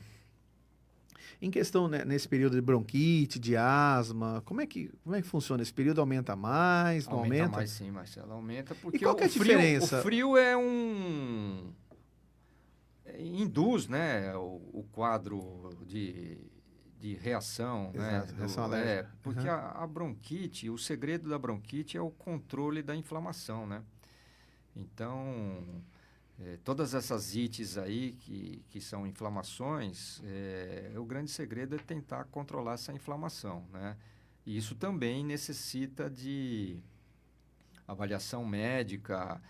Em questão, né, nesse período de bronquite, de asma, como é que funciona? Esse período aumenta mais, não aumenta? Aumenta mais sim, Marcelo, aumenta. Porque E qual que é a diferença? O frio induz, né, o quadro de reação, né? Exato, reação alérgica. Porque a bronquite, o segredo da bronquite é o controle da inflamação, né? Então, todas essas ites aí, que são inflamações, o grande segredo é tentar controlar essa inflamação, né? E isso também necessita de avaliação médica,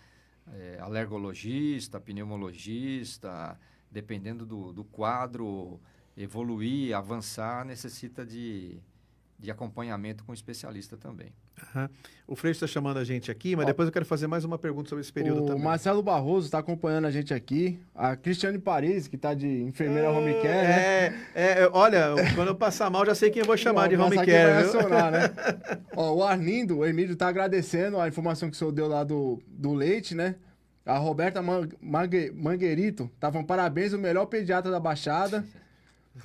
alergologista, pneumologista, dependendo do quadro, evoluir, avançar, necessita de de acompanhamento com especialista também. Aham. O Freixo está chamando a gente aqui, mas depois eu quero fazer mais uma pergunta sobre esse período O também. Marcelo Barroso está acompanhando a gente aqui. A Cristiane Paris, que está de enfermeira home care, né? Olha, quando eu passar mal, já sei quem eu vou chamar de home Essa aqui care, vai viu? acionar, né? Ó, o Arlindo, o Emílio tá agradecendo a informação que o senhor deu lá do leite, né? A Roberta Manguerito tá falando parabéns, o melhor pediatra da Baixada.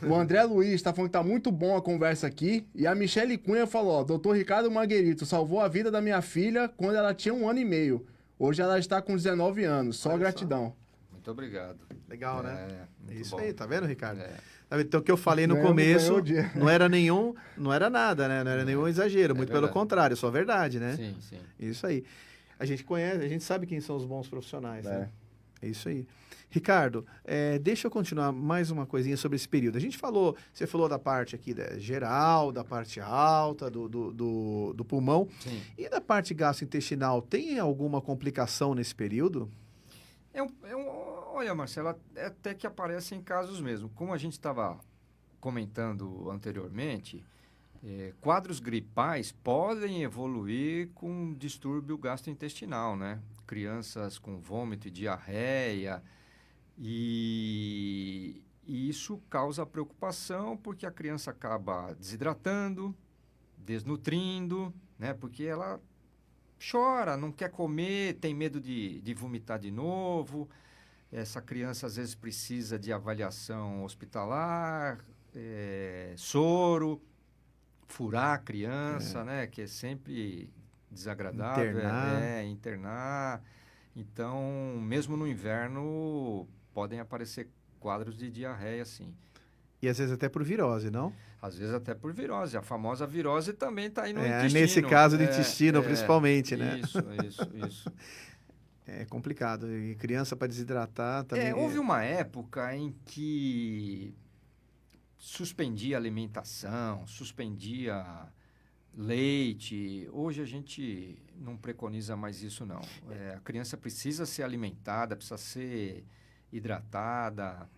O André Luiz tá falando que tá muito bom a conversa aqui. E a Michele Cunha falou, ó, doutor Ricardo Manguerito salvou a vida da minha filha quando ela tinha 1 ano e meio. Hoje ela está com 19 anos. Só Olha gratidão. Muito obrigado. Legal, né? Muito Isso bom. aí, tá vendo, Ricardo? É. Tá vendo? Então, o que eu falei no Ganhou começo o dia. não era nada, né? Não era nenhum exagero, muito pelo verdade. contrário, só verdade, né? Sim, sim. Isso aí. A gente conhece, a gente sabe quem são os bons profissionais, né? É. É isso aí. Ricardo, deixa eu continuar mais uma coisinha sobre esse período. Você falou da parte aqui geral, da parte alta, do pulmão. Sim. E da parte gastrointestinal, tem alguma complicação nesse período? Olha, Marcelo, até que aparecem casos mesmo. Como a gente estava comentando anteriormente, quadros gripais podem evoluir com distúrbio gastrointestinal, né? Crianças com vômito e diarreia. E isso causa preocupação porque a criança acaba desidratando, desnutrindo, né? Porque ela chora, não quer comer, tem medo de vomitar de novo. Essa criança às vezes precisa de avaliação hospitalar, soro, furar a criança, né? Que é sempre desagradável. Internar. Então, mesmo no inverno, podem aparecer quadros de diarreia, sim. E às vezes até por virose, não? Às vezes até por virose. A famosa virose também está aí no intestino. Nesse caso do intestino, principalmente, né? Isso. É complicado. E criança para desidratar também. Houve uma época em que suspendia alimentação, suspendia leite. Hoje a gente não preconiza mais isso, não. A criança precisa ser alimentada, precisa ser hidratada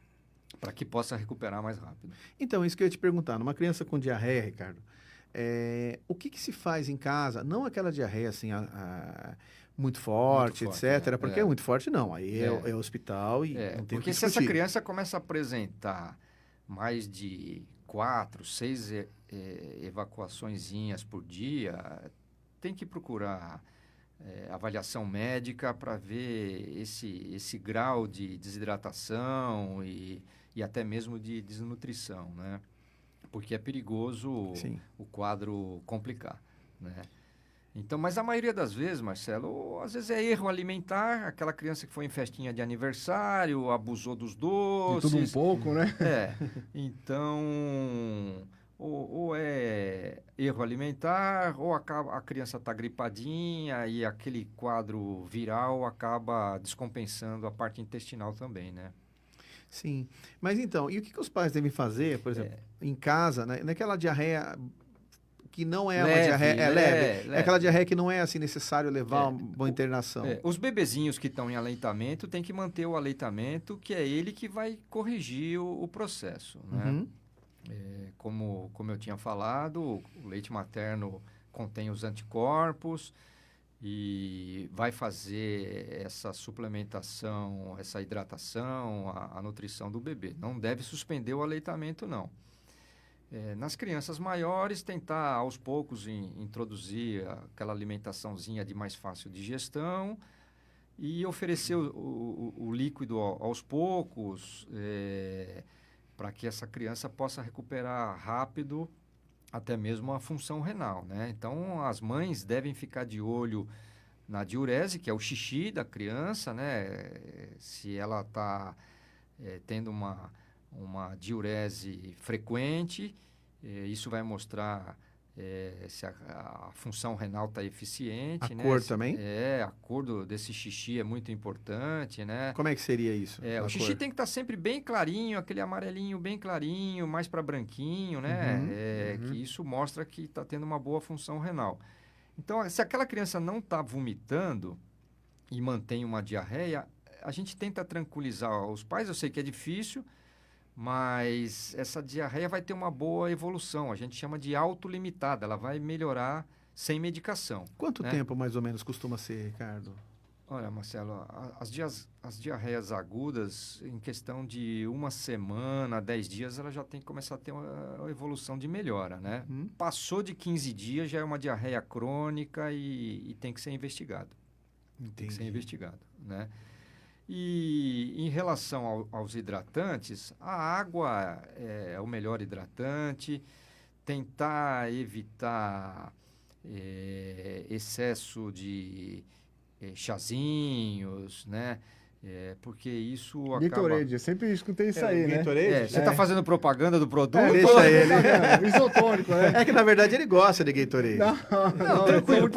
para que possa recuperar mais rápido. Então, isso que eu ia te perguntar. Numa criança com diarreia, Ricardo, o que se faz em casa? Não aquela diarreia assim, muito forte, etc. Porque é muito forte, não. Aí é hospital e não tem o que discutir. Porque se essa criança começa a apresentar mais de 4, 6 evacuaçõezinhas por dia, tem que procurar avaliação médica para ver esse grau de desidratação e até mesmo de desnutrição, né? Porque é perigoso o quadro complicar, né? Então, mas a maioria das vezes, Marcelo, às vezes é erro alimentar, aquela criança que foi em festinha de aniversário, abusou dos doces. De tudo um pouco, né? Então, ou é erro alimentar, ou a criança está gripadinha e aquele quadro viral acaba descompensando a parte intestinal também, né? Sim. Mas então, e o que os pais devem fazer, por exemplo, em casa, né? Naquela diarreia que não é uma diarreia, leve. É aquela diarreia que não é assim necessário levar uma internação. Os bebezinhos que estão em aleitamento têm que manter o aleitamento, que é ele que vai corrigir o processo, né? Como eu tinha falado, o leite materno contém os anticorpos e vai fazer essa suplementação, essa hidratação, a nutrição do bebê. Não deve suspender o aleitamento, não. Nas crianças maiores, tentar aos poucos introduzir aquela alimentaçãozinha de mais fácil digestão e oferecer o líquido aos poucos, para que essa criança possa recuperar rápido até mesmo a função renal, né? Então, as mães devem ficar de olho na diurese, que é o xixi da criança, né? Se ela está tendo uma diurese frequente, isso vai mostrar se a função renal está eficiente. A cor também? A cor desse xixi é muito importante, né? Como é que seria isso? O xixi tem que estar sempre bem clarinho, aquele amarelinho bem clarinho, mais para branquinho, né? Que isso mostra que está tendo uma boa função renal. Então, se aquela criança não está vomitando e mantém uma diarreia, a gente tenta tranquilizar os pais. Eu sei que é difícil, mas essa diarreia vai ter uma boa evolução. A gente chama de autolimitada, ela vai melhorar sem medicação. Quanto né? tempo mais ou menos costuma ser, Ricardo? Olha, Marcelo, as diarreias agudas, em questão de 1 semana, 10 dias, ela já tem que começar a ter uma evolução de melhora, né? Passou de 15 dias, já é uma diarreia crônica e tem que ser investigado. Tem que ser investigado, né? E em relação aos hidratantes, a água é o melhor hidratante. Tentar evitar excesso de chazinhos, né? Porque isso acaba... Gatorade, eu sempre escutei isso aí, né? Gatorade? Você está fazendo propaganda do produto? Deixa ele. Isotônico, né? É que na verdade ele gosta de Gatorade. Não, tranquilo,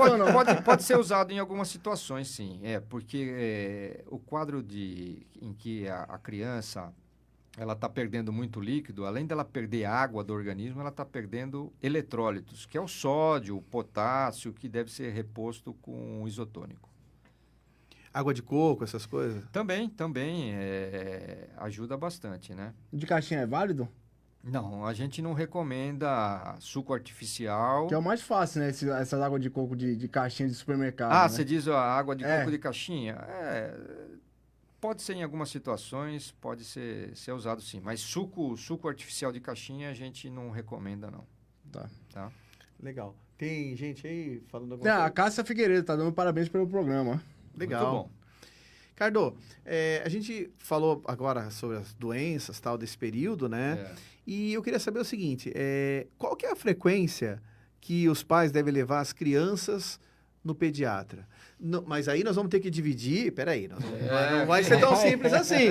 pode ser usado em algumas situações, sim. Porque o quadro em que a criança ela está perdendo muito líquido, além dela perder água do organismo, ela está perdendo eletrólitos, que é o sódio, o potássio, que deve ser reposto com isotônico. Água de coco, essas coisas? Também ajuda bastante, né? De caixinha é válido? Não, a gente não recomenda suco artificial. Que é o mais fácil, né? Essas águas de coco de caixinha de supermercado. Ah, né? você diz a água de coco de caixinha? Pode ser em algumas situações, pode ser usado sim. Mas suco artificial de caixinha a gente não recomenda, não. Tá? Legal. Tem gente aí falando alguma A coisa? Cássia Figueiredo tá dando parabéns pelo programa. Legal. Muito bom. Ricardo, a gente falou agora sobre as doenças, tal, desse período, né? E eu queria saber o seguinte, qual que é a frequência que os pais devem levar as crianças no pediatra? Não, mas aí nós vamos ter que dividir, peraí, não vai ser tão simples assim.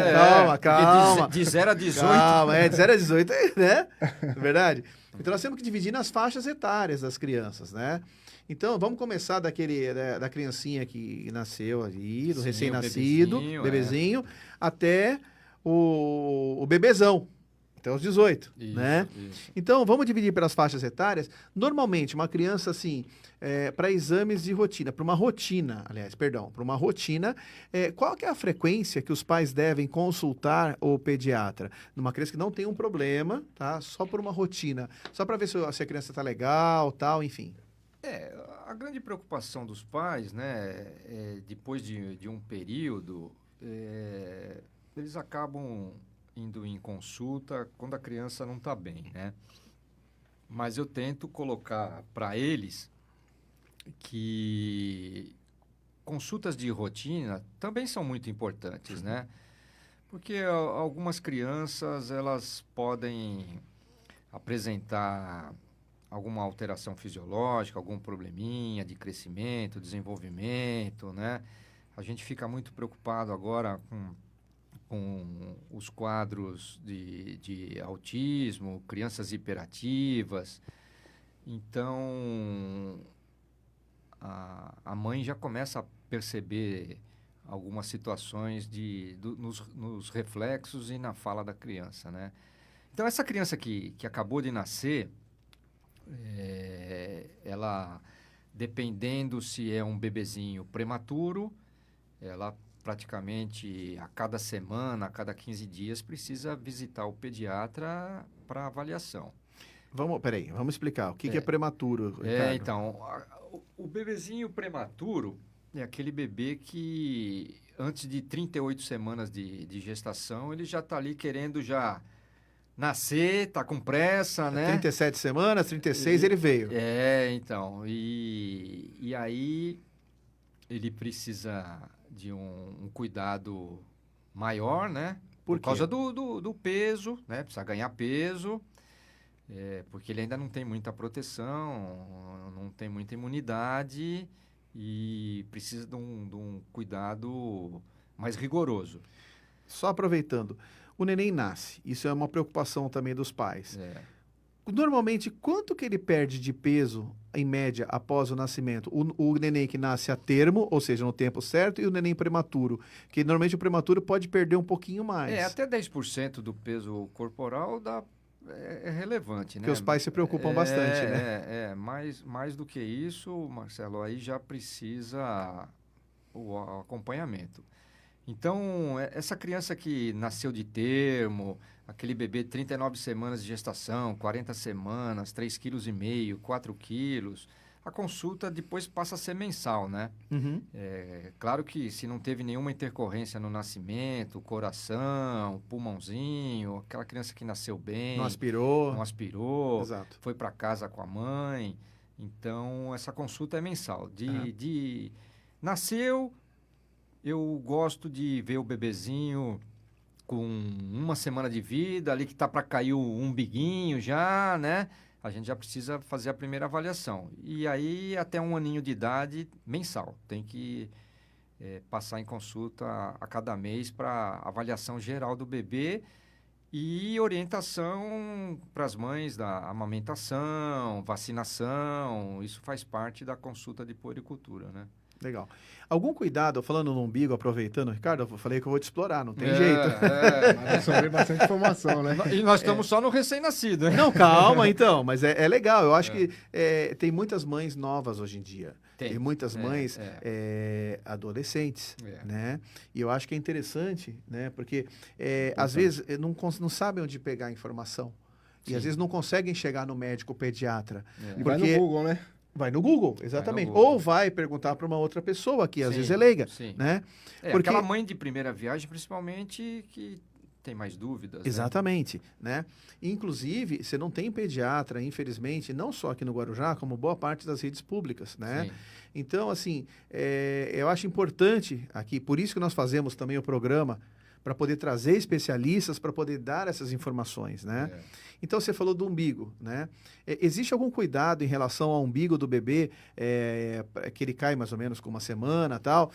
Calma. De 0 a 18. Calma, de 0 a 18, né? É verdade? Então nós temos que dividir nas faixas etárias das crianças, né? Então, vamos começar da criancinha que nasceu ali, do recém-nascido, bebezinho, até o bebezão, até os 18, né? Isso. Então, vamos dividir pelas faixas etárias. Normalmente, uma criança, assim, para exames de rotina, para uma rotina, qual que é a frequência que os pais devem consultar o pediatra? Numa criança que não tem um problema, tá? Só por uma rotina, só para ver se a criança está legal, tal, enfim. A grande preocupação dos pais, né, depois de um período, eles acabam indo em consulta quando a criança não está bem, né? Mas eu tento colocar para eles que consultas de rotina também são muito importantes, né? Porque algumas crianças, elas podem apresentar alguma alteração fisiológica, algum probleminha de crescimento, desenvolvimento, né? A gente fica muito preocupado agora com os quadros de autismo, crianças hiperativas. Então, a mãe já começa a perceber algumas situações nos reflexos e na fala da criança, né? Então, essa criança que acabou de nascer, ela, dependendo se é um bebezinho prematuro, ela praticamente a cada semana, a cada 15 dias, precisa visitar o pediatra para avaliação. Vamos explicar. O que é prematuro, Ricardo? Então, o bebezinho prematuro é aquele bebê que antes de 38 semanas de gestação, ele já está ali querendo já nascer, está com pressa, né? 37 semanas, 36 ele veio. Então. E aí ele precisa de um cuidado maior, né? Por causa do peso, né? Precisa ganhar peso, porque ele ainda não tem muita proteção, não tem muita imunidade e precisa de um cuidado mais rigoroso. Só aproveitando, o neném nasce, isso é uma preocupação também dos pais. Normalmente, quanto que ele perde de peso, em média, após o nascimento? O neném que nasce a termo, ou seja, no tempo certo, e o neném prematuro, que normalmente o prematuro pode perder um pouquinho mais. Até 10% do peso corporal é relevante, né? Porque os pais se preocupam bastante, né? Mais do que isso, Marcelo, aí já precisa o acompanhamento. Então, essa criança que nasceu de termo, aquele bebê de 39 semanas de gestação, 40 semanas, 3,5 kg, 4 quilos, a consulta depois passa a ser mensal, né? Uhum. Claro que se não teve nenhuma intercorrência no nascimento, coração, pulmãozinho, aquela criança que nasceu bem, Não não aspirou. aspirou, Exato. foi para casa com a mãe, então essa consulta é mensal. Nasceu, eu gosto de ver o bebezinho com 1 semana de vida, ali que tá para cair o umbiguinho já, né? A gente já precisa fazer a primeira avaliação. E aí, até 1 aninho de idade, mensal. Tem que passar em consulta a cada mês para avaliação geral do bebê e orientação para as mães da amamentação, vacinação. Isso faz parte da consulta de puericultura, né? Legal. Algum cuidado, falando no umbigo, aproveitando, Ricardo, eu falei que eu vou te explorar, não tem jeito. Mas eu sobrei bastante informação, né? E nós estamos só no recém-nascido, né? Não, calma então, mas é legal. Eu acho que tem muitas mães novas hoje em dia. Tem muitas mães adolescentes, né? E eu acho que é interessante, né? Porque às vezes não sabem onde pegar a informação. Sim. E às vezes não conseguem chegar no médico pediatra. E vai no Google, né? Vai no Google, exatamente. Vai no Google. Ou vai perguntar para uma outra pessoa que às Sim, vezes é leiga, sim. né? Porque aquela mãe de primeira viagem, principalmente, que tem mais dúvidas. Exatamente, né? Inclusive, você não tem pediatra, infelizmente, não só aqui no Guarujá, como boa parte das redes públicas, né? Sim. Então, assim, eu acho importante aqui, por isso que nós fazemos também o programa, para poder trazer especialistas, para poder dar essas informações, né? Então, você falou do umbigo, né? Existe algum cuidado em relação ao umbigo do bebê, que ele cai mais ou menos com 1 semana e tal?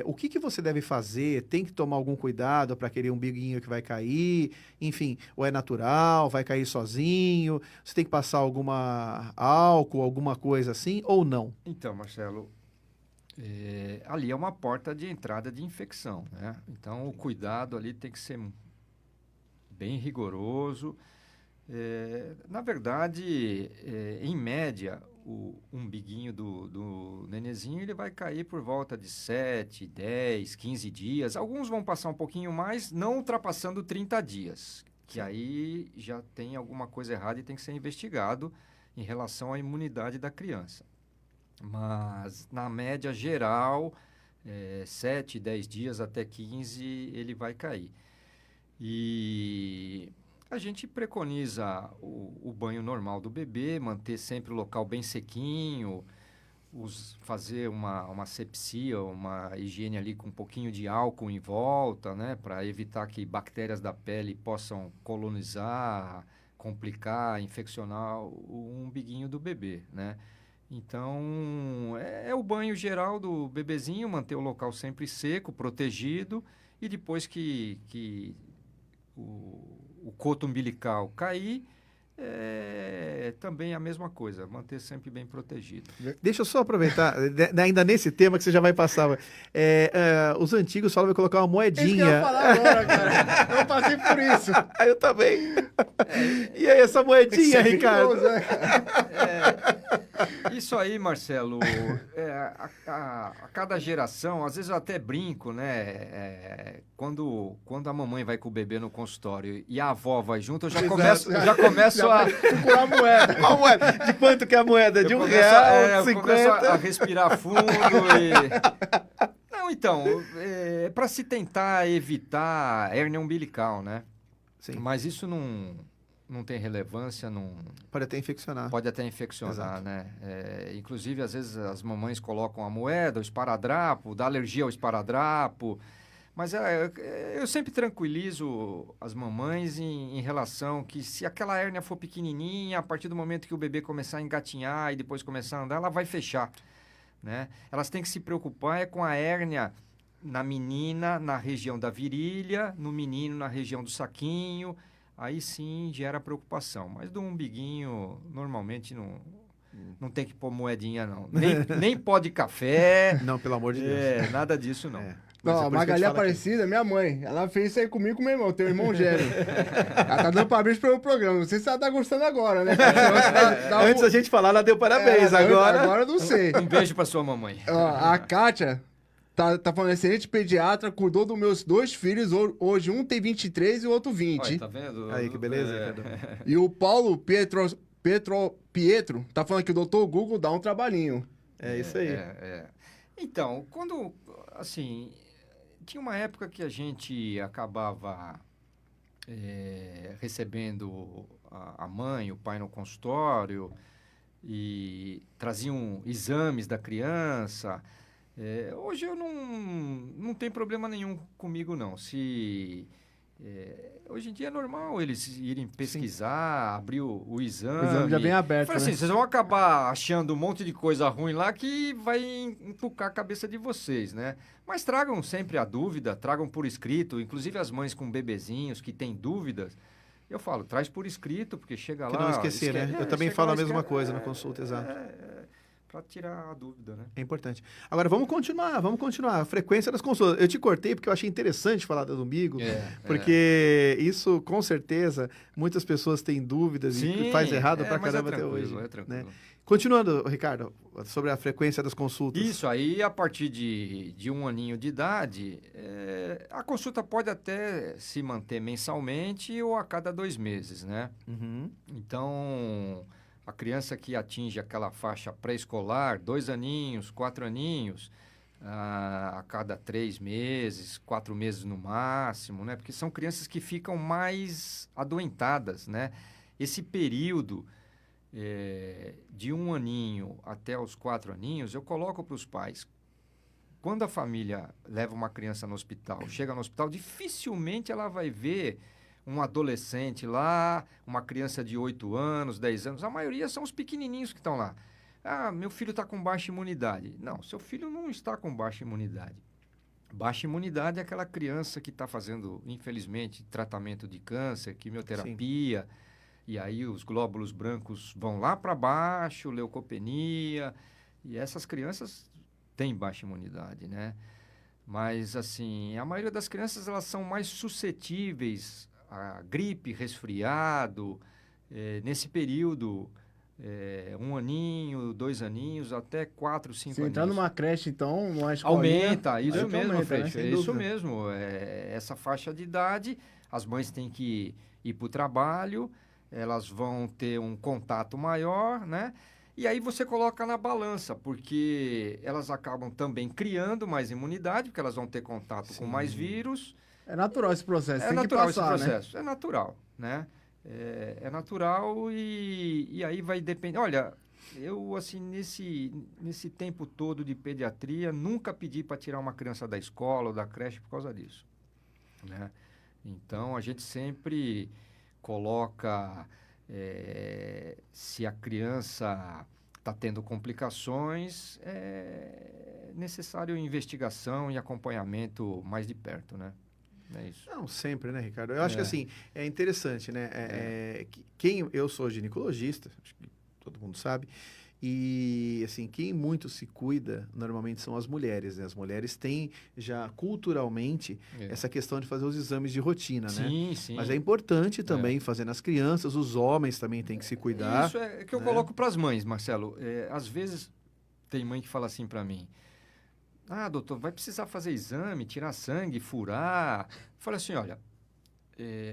O que você deve fazer? Tem que tomar algum cuidado para aquele umbiguinho que vai cair? Enfim, ou é natural, vai cair sozinho? Você tem que passar alguma álcool, alguma coisa assim, ou não? Então, Marcelo, ali é uma porta de entrada de infecção, né? Então, o cuidado ali tem que ser bem rigoroso. Na verdade, em média, o umbiguinho do nenezinho ele vai cair por volta de 7, 10, 15 dias. Alguns vão passar um pouquinho mais, não ultrapassando 30 dias, que aí já tem alguma coisa errada e tem que ser investigado em relação à imunidade da criança. Mas, na média geral, 7, 10 dias até 15, ele vai cair. E a gente preconiza o banho normal do bebê, manter sempre o local bem sequinho, fazer uma asepsia, uma higiene ali com um pouquinho de álcool em volta, né, para evitar que bactérias da pele possam colonizar, complicar, infeccionar o umbiguinho do bebê, né? Então, é o banho geral do bebezinho, manter o local sempre seco, protegido, e depois que o coto umbilical cair, também a mesma coisa, manter sempre bem protegido. Deixa eu só aproveitar, ainda nesse tema que você já vai passar. Os antigos falavam que colocar uma moedinha. Isso que eu ia falar agora, cara. Eu passei por isso. Eu também. E aí, essa moedinha, Ricardo? Perigoso, né? Isso aí, Marcelo, a cada geração, às vezes eu até brinco, né? Quando a mamãe vai com o bebê no consultório e a avó vai junto, eu já começo a procurar a moeda. Uma moeda. De quanto que é a moeda? De R$1, eu 50? começo a respirar fundo e... Não, então, para se tentar evitar hérnia umbilical, né? Sim. Mas isso não tem relevância, Pode até infeccionar. pode até infeccionar, Exato. né? Inclusive, às vezes, as mamães colocam a moeda, o esparadrapo, dá alergia ao esparadrapo. Mas eu sempre tranquilizo as mamães em relação que se aquela hérnia for pequenininha, a partir do momento que o bebê começar a engatinhar e depois começar a andar, ela vai fechar, né? Elas têm que se preocupar com a hérnia na menina, na região da virilha, no menino, na região do saquinho. Aí sim gera preocupação. Mas do umbiguinho, normalmente não tem que pôr moedinha, não. Nem pó de café. Não, pelo amor de Deus. Nada disso, não. Mas Não, é a por isso que eu te Magali falo Aparecida, minha mãe, ela fez isso aí comigo e com meu irmão, teu irmão gêmeo. Ela tá dando parabéns pelo programa. Não sei se ela tá gostando agora, né? cara? Antes da gente falar, ela deu parabéns. Agora eu não sei. Um beijo pra sua mamãe. Ó, a Kátia, Tá falando, excelente pediatra, cuidou dos meus 2 filhos, hoje um tem 23 e o outro 20. Olha, tá vendo? Aí, que beleza, É. Ricardo. E o Paulo Pietro tá falando que o doutor Google dá um trabalhinho. É isso aí. Então, quando, assim, tinha uma época que a gente acabava recebendo a mãe, o pai no consultório e traziam exames da criança. Hoje eu não tem problema nenhum comigo, não. Hoje em dia é normal eles irem pesquisar, abrir o exame. O exame já vem aberto, Fala né? assim, vocês vão acabar achando um monte de coisa ruim lá que vai entucar a cabeça de vocês, né? Mas tragam sempre a dúvida, tragam por escrito, inclusive as mães com bebezinhos que têm dúvidas. Eu falo, traz por escrito, porque chega Que lá... não esquecer, né? Eu também chega falo lá, a mesma esquece- coisa na consulta, exato. Para tirar a dúvida, né? É importante. Agora, vamos continuar. A frequência das consultas. Eu te cortei porque eu achei interessante falar do umbigo, porque isso, com certeza, muitas pessoas têm dúvidas e faz errado pra mas caramba até tranquilo, hoje. É tranquilo. Né? Continuando, Ricardo, sobre a frequência das consultas. Isso, aí a partir de 1 aninho de idade, a consulta pode até se manter mensalmente ou a cada 2 meses, né? Uhum. Então, a criança que atinge aquela faixa pré-escolar, 2 aninhos, 4 aninhos, a cada 3 meses, 4 meses no máximo, né? Porque são crianças que ficam mais adoentadas, né? Esse período de 1 aninho até os 4 aninhos, eu coloco para os pais. Quando a família leva uma criança no hospital, chega no hospital, dificilmente ela vai ver um adolescente lá, uma criança de 8 anos, 10 anos. A maioria são os pequenininhos que estão lá. Ah, meu filho está com baixa imunidade. Não, seu filho não está com baixa imunidade. Baixa imunidade é aquela criança que está fazendo, infelizmente, tratamento de câncer, quimioterapia, e aí os glóbulos brancos vão lá para baixo, leucopenia, e essas crianças têm baixa imunidade, né? Mas, assim, a maioria das crianças, elas são mais suscetíveis a gripe, resfriado, nesse período, 1 aninho, 2 aninhos, até 4, 5 Se aninhos. entrar numa creche, então, numa escolinha... Aumenta, isso aí que mesmo, aumenta, Freixo, né? é Sem isso dúvida. mesmo. Essa faixa de idade, as mães têm que ir para o trabalho, elas vão ter um contato maior, né? E aí você coloca na balança, porque elas acabam também criando mais imunidade, porque elas vão ter contato com mais vírus. É natural esse processo, É tem que natural passar, esse né? processo, é natural, né? É natural e aí vai depender. Olha, eu, assim, nesse tempo todo de pediatria, nunca pedi para tirar uma criança da escola ou da creche por causa disso, né? Então, a gente sempre coloca, se a criança está tendo complicações, é necessário investigação e acompanhamento mais de perto, né? É isso. Não, sempre, né, Ricardo? Eu acho que assim, é interessante, né? Eu sou ginecologista, acho que todo mundo sabe, e assim, quem muito se cuida normalmente são as mulheres, né? As mulheres têm já culturalmente essa questão de fazer os exames de rotina, né? Sim, sim. Mas é importante também fazer nas crianças, os homens também têm que se cuidar. Isso é que eu né? coloco para as mães, Marcelo. Às vezes tem mãe que fala assim para mim: ah, doutor, vai precisar fazer exame, tirar sangue, furar. Eu falo assim, olha,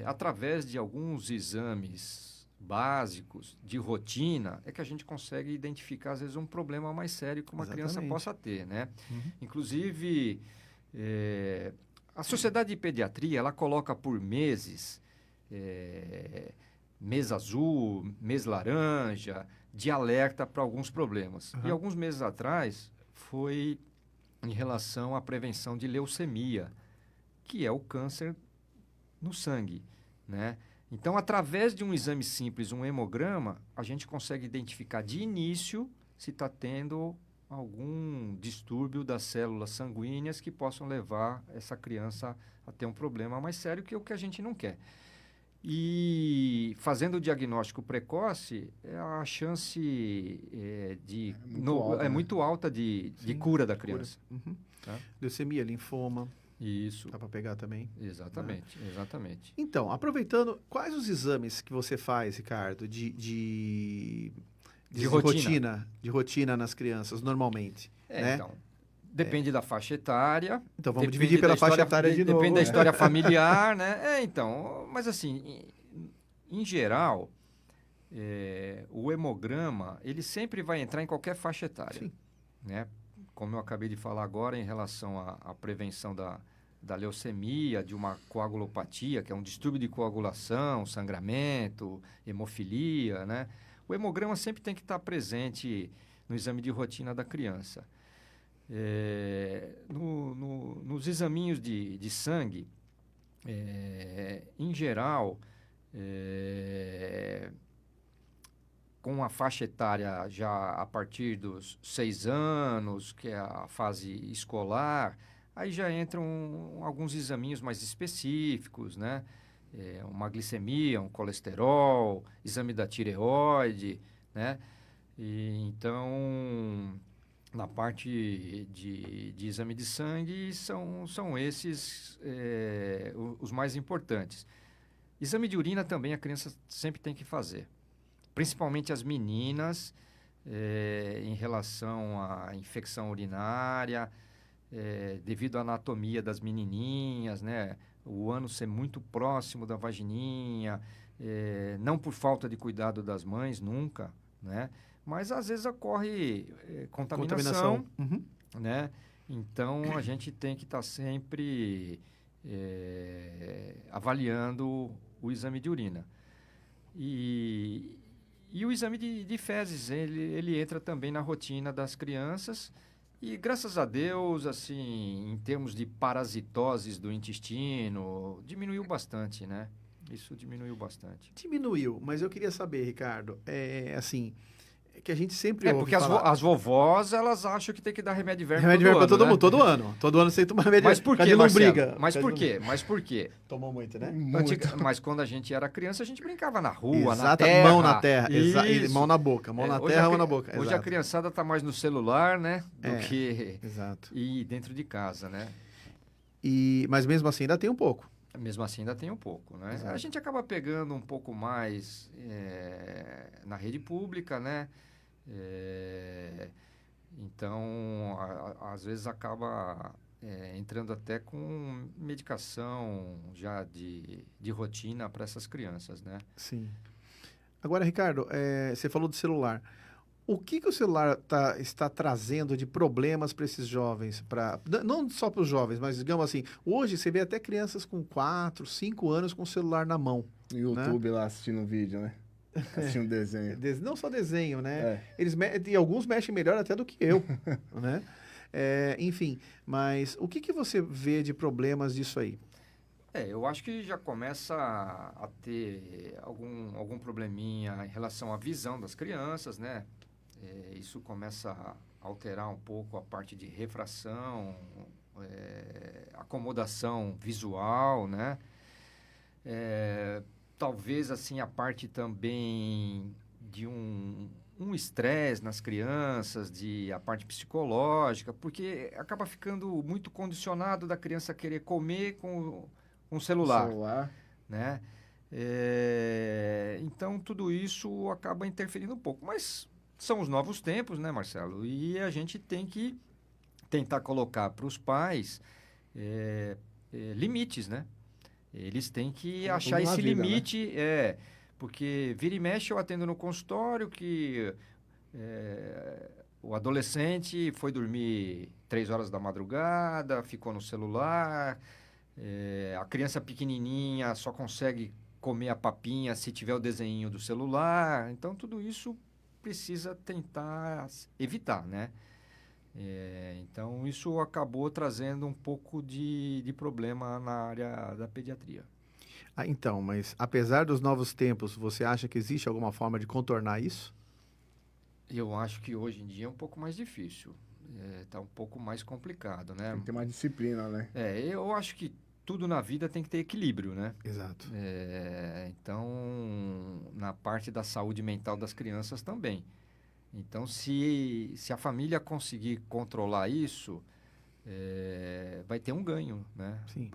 através de alguns exames básicos de rotina, é que a gente consegue identificar, às vezes, um problema mais sério que uma criança possa ter, né? Uhum. Inclusive, a Sociedade de Pediatria, ela coloca por meses, mês azul, mês laranja, de alerta para alguns problemas. Uhum. E alguns meses atrás, foi em relação à prevenção de leucemia, que é o câncer no sangue, né? Então, através de um exame simples, um hemograma, a gente consegue identificar de início se está tendo algum distúrbio das células sanguíneas que possam levar essa criança a ter um problema mais sério, que é o que a gente não quer. E fazendo o diagnóstico precoce, a chance alta, né? muito alta de cura da criança. Uhum. Tá? Leucemia, linfoma, Isso. dá para pegar também. Exatamente, exatamente. Então, aproveitando, quais os exames que você faz, Ricardo, de rotina. rotina nas crianças, normalmente? né? Então, Depende da faixa etária. Então vamos depende dividir pela da faixa história- etária de novo. Depende da história familiar, né? Então, mas assim, em geral, o hemograma, ele sempre vai entrar em qualquer faixa etária. Sim. Né? Como eu acabei de falar agora em relação à prevenção da leucemia, de uma coagulopatia, que é um distúrbio de coagulação, sangramento, hemofilia, né? O hemograma sempre tem que estar presente no exame de rotina da criança. Nos examinhos de sangue, em geral, com a faixa etária já a partir dos 6 anos, que é a fase escolar, aí já entram alguns examinhos mais específicos, né? Uma glicemia, um colesterol, exame da tireoide, né? Então, na parte de exame de sangue, são esses os mais importantes. Exame de urina também a criança sempre tem que fazer. Principalmente as meninas, em relação à infecção urinária, devido à anatomia das menininhas, né? O ânus ser muito próximo da vagininha, não por falta de cuidado das mães, nunca, né? Mas às vezes ocorre contaminação. Uhum. Né? Então a gente tem que estar sempre avaliando o exame de urina. E o exame de fezes, ele entra também na rotina das crianças e, graças a Deus, assim, em termos de parasitoses do intestino, diminuiu bastante, né? Isso diminuiu bastante. Diminuiu, mas eu queria saber, Ricardo, assim, que a gente sempre ouve Porque falar... as vovós, elas acham que tem que dar remédio de verme Remédio para todo né? mundo, todo ano. Todo ano você toma remédio Mas por de quê, Marcelo? lombriga. Mas por quê? Mas por quê? Tomou muito, né? Mas quando a gente era criança, a gente brincava na rua, na Exato, terra. mão na terra. E Isso. mão na boca. Mão na terra, mão na boca. Hoje a criançada está mais no celular, né? Do que exato. ir dentro de casa, né? Mas mesmo assim ainda tem um pouco. Mesmo assim ainda tem um pouco, né? Exato. A gente acaba pegando um pouco mais na rede pública, né? Então, às vezes acaba entrando até com medicação já de rotina para essas crianças, né? Sim. Agora, Ricardo, você falou do celular. O que o celular está trazendo de problemas para esses jovens? Não só para os jovens, mas digamos assim, hoje você vê até crianças com 4, 5 anos com o celular na mão. No YouTube lá assistindo um vídeo, né? Assistindo desenho. Não só desenho, né? E alguns mexem melhor até do que eu, né? Enfim, mas o que você vê de problemas disso aí? Eu acho que já começa a ter algum probleminha em relação à visão das crianças, né? Isso começa a alterar um pouco a parte de refração, acomodação visual, né? Talvez, assim, a parte também de um estresse nas crianças, a parte psicológica, porque acaba ficando muito condicionado da criança querer comer com um celular. Né? Então, tudo isso acaba interferindo um pouco. Mas são os novos tempos, né, Marcelo? E a gente tem que tentar colocar para os pais limites, né? Eles têm que achar esse limite, né? Porque vira e mexe eu atendo no consultório que o adolescente foi dormir 3 horas da madrugada, ficou no celular, a criança pequenininha só consegue comer a papinha se tiver o desenho do celular. Então, tudo isso precisa tentar evitar, né? Então, isso acabou trazendo um pouco de problema na área da pediatria. Então, mas apesar dos novos tempos, você acha que existe alguma forma de contornar isso? Eu acho que hoje em dia é um pouco mais difícil. Está um pouco mais complicado, né? Tem que ter mais disciplina, né? Eu acho que tudo na vida tem que ter equilíbrio, né? Exato. Então, na parte da saúde mental das crianças também. Então, se a família conseguir controlar isso, vai ter um ganho, né? Sim.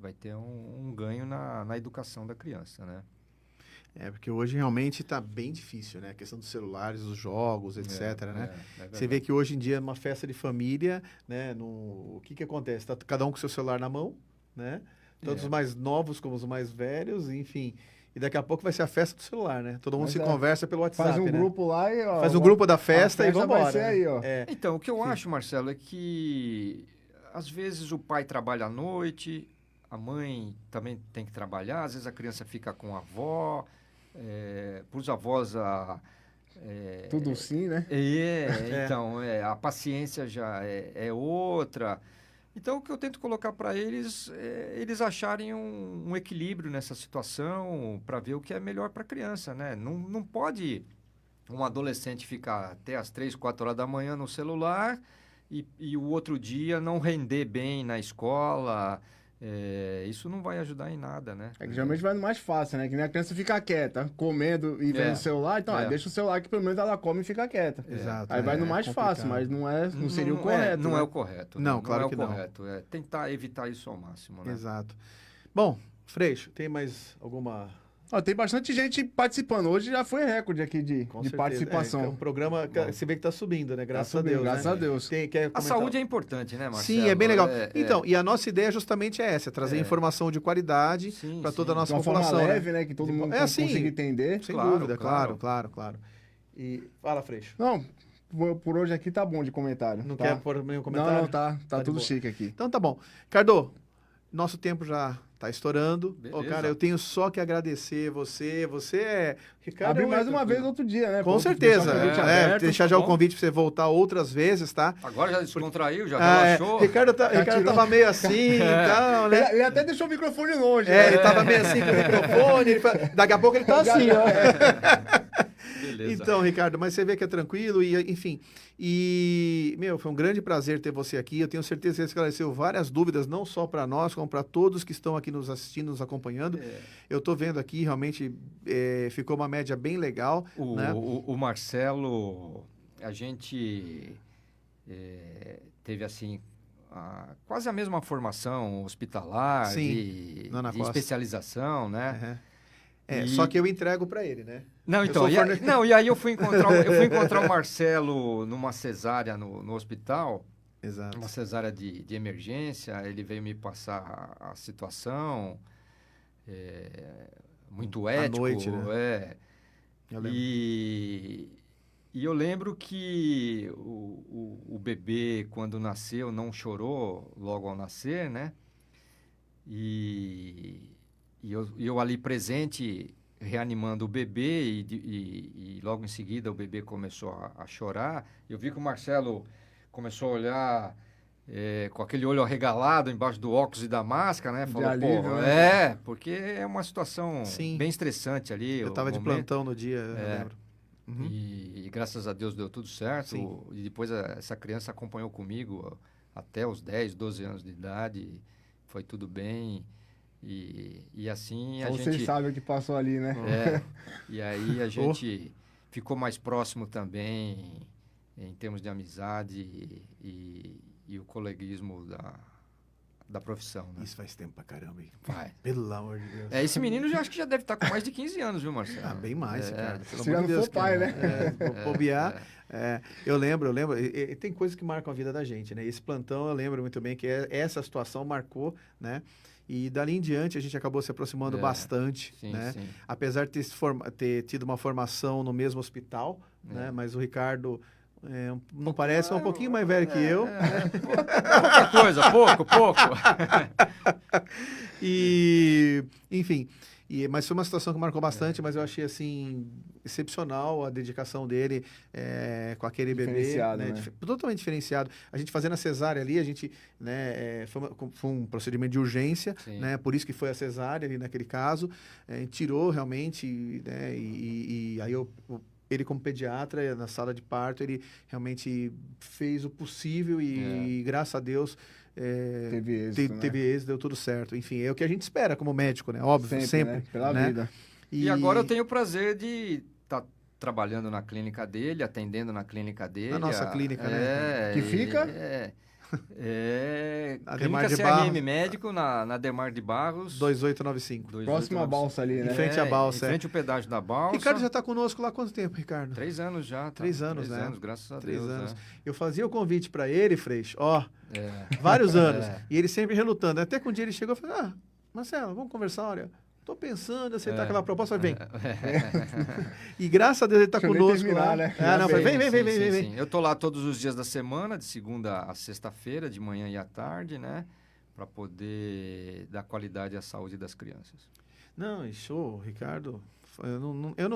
Vai ter um ganho na educação da criança, né? Porque hoje realmente está bem difícil, né? A questão dos celulares, os jogos, etc, né? Você vê verdade. que hoje em dia, numa festa de família, né? O que acontece? Tá cada um com seu celular na mão, né? Tanto os mais novos como os mais velhos, enfim. E daqui a pouco vai ser a festa do celular, né? Todo mundo Mas se conversa pelo WhatsApp, Faz um né? grupo lá e, ó. Faz um grupo da a festa e vambora. vai ser aí, ó. Então, o que eu Sim. acho, Marcelo, é que às vezes o pai trabalha à noite, a mãe também tem que trabalhar, às vezes a criança fica com a avó, para os avós Tudo sim, né? então, a paciência já é outra. Então, o que eu tento colocar para eles é eles acharem um equilíbrio nessa situação para ver o que é melhor para a criança, né? Não pode um adolescente ficar até as 3, 4 horas da manhã no celular e o outro dia não render bem na escola. Isso não vai ajudar em nada, né? É que geralmente vai no mais fácil, né? Que nem a criança fica quieta, comendo e vendo o celular. Então, deixa o celular que pelo menos ela come e fica quieta. Exato. Aí vai no mais complicado. fácil, mas não seria o correto. Não né? é o correto. Não, claro é o que não. correto. É tentar evitar isso ao máximo, né? Exato. Bom, Freixo, tem mais alguma... Ó, tem bastante gente participando. Hoje já foi recorde aqui de certeza. participação. É um programa que você vê que está subindo, né? Graças a Deus. Graças né? a Deus. Quer A comentar? saúde é importante, né, Marcelo? Sim, é bem legal. Então, e a nossa ideia justamente é essa, trazer informação de qualidade Sim, para toda a sim. nossa De uma população. forma né? leve, né? Que todo mundo assim, consiga entender. Sem Claro, dúvida, claro. claro. E fala, Freixo. Não, por hoje aqui tá bom de comentário. Não tá? quer pôr nenhum comentário? Não, tá de tudo boa. chique aqui. Então tá bom. Cardo, nosso tempo já tá estourando. Beleza. Cara, eu tenho só que agradecer você. Você é... Ricardo Abrir é um mais uma tranquilo. vez outro dia, né? Com Pô, certeza. deixar o convite aberto. Deixar já o convite para você voltar outras vezes, tá? Agora já descontraiu, já relaxou. Ricardo tirou. tava meio assim e tal, né? Ele até deixou o microfone longe. né? Ele tava meio assim com o microfone. Daqui a pouco ele tá assim, ó. Beleza. Então, Ricardo, mas você vê que é tranquilo e, enfim. E, foi um grande prazer ter você aqui. Eu tenho certeza que você esclareceu várias dúvidas, não só para nós, como para todos que estão aqui nos assistindo, nos acompanhando. Eu tô vendo aqui, realmente, ficou uma média bem legal. né? O Marcelo, a gente teve, assim, quase a mesma formação hospitalar, Sim, de especialização, né? Só que eu entrego para ele, né? Não, então, e aí eu fui encontrar o Marcelo numa cesárea no hospital, Exato. uma cesárea de emergência. Ele veio me passar a situação, muito ético. À noite, né? Eu lembro. E eu lembro que o bebê, quando nasceu, não chorou logo ao nascer, né? E eu ali presente, reanimando o bebê, e logo em seguida o bebê começou a chorar. Eu vi que o Marcelo começou a olhar com aquele olho arregalado embaixo do óculos e da máscara, né? Falou, alívio, né? porque é uma situação Sim. bem estressante ali. Eu estava de plantão no dia, eu lembro. Uhum. E graças a Deus deu tudo certo. Sim. E depois essa criança acompanhou comigo até os 10, 12 anos de idade. Foi tudo bem. E assim Só a vocês gente... sabem o que passou ali, né? E aí a gente ficou mais próximo também em termos de amizade e o coleguismo da profissão, né? Isso faz tempo pra caramba, hein? Vai. Pelo amor de Deus. Esse menino já acho que já deve estar com mais de 15 anos, viu, Marcelo? Bem mais, cara. Pelo Se amor já de não Deus, for pai, cara. né? Bobear. Eu lembro. E tem coisas que marcam a vida da gente, né? Esse plantão eu lembro muito bem que essa situação marcou, né? E dali em diante a gente acabou se aproximando bastante, sim, né? sim. Apesar de ter tido uma formação no mesmo hospital, né? Mas o Ricardo não parece, é um pouquinho mais velho que eu. Pouca coisa, pouco. E, enfim, mas foi uma situação que marcou bastante, mas eu achei, assim, excepcional a dedicação dele com aquele bebê. Diferenciado, né? Totalmente diferenciado. A gente fazendo a cesárea ali, a gente, né, foi um procedimento de urgência, né, por isso que foi a cesárea ali naquele caso. A gente tirou realmente, né, e aí ele como pediatra, na sala de parto, ele realmente fez o possível e graças a Deus... teve êxito, teve êxito, deu tudo certo. Enfim, é o que a gente espera como médico, né? Óbvio, sempre. Né? Pela né? vida. E agora eu tenho o prazer de estar trabalhando na clínica dele, atendendo na clínica dele. Na nossa clínica, né? Que fica? Clínica de CRM Barros. Médico, na Ademar de Barros. 2895. 2895. Próxima balsa ali, né? Em frente à balsa, Em frente ao pedágio da balsa. Ricardo já está conosco lá há quanto tempo, Ricardo? 3 anos já. Tá? 3 anos, 3 né? anos, graças a 3 Deus. anos. né? Eu fazia o convite para ele, Freixo, É. vários anos. É. E ele sempre relutando. Até que um dia ele chegou e falou, Marcelo, vamos conversar, olha... Tô pensando em aceitar aquela proposta, mas vem. E graças a Deus ele está Deixa eu nem conosco terminar, lá. né? Não, Já vem. Sim. Eu tô lá todos os dias da semana, de segunda a sexta-feira, de manhã e à tarde, né? Para poder dar qualidade à saúde das crianças. Não, show, Ricardo.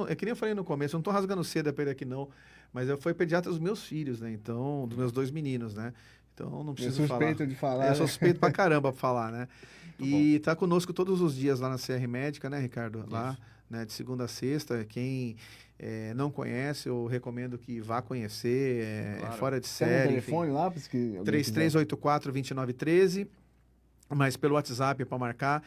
É que nem eu falei no começo, eu não tô rasgando seda para ele aqui não, mas eu fui pediatra dos meus filhos, né? Então, dos meus 2 meninos, né? Então não preciso Eu suspeito falar. de falar. Eu sou suspeito pra caramba pra falar, né? Muito E tá conosco todos os dias lá na CR Médica, né, Ricardo? Lá, Isso. né, de segunda a sexta. Quem não conhece, eu recomendo que vá conhecer. É Claro. fora de Tem um série. telefone lá? Para que 3384-2913. Mas pelo WhatsApp para marcar.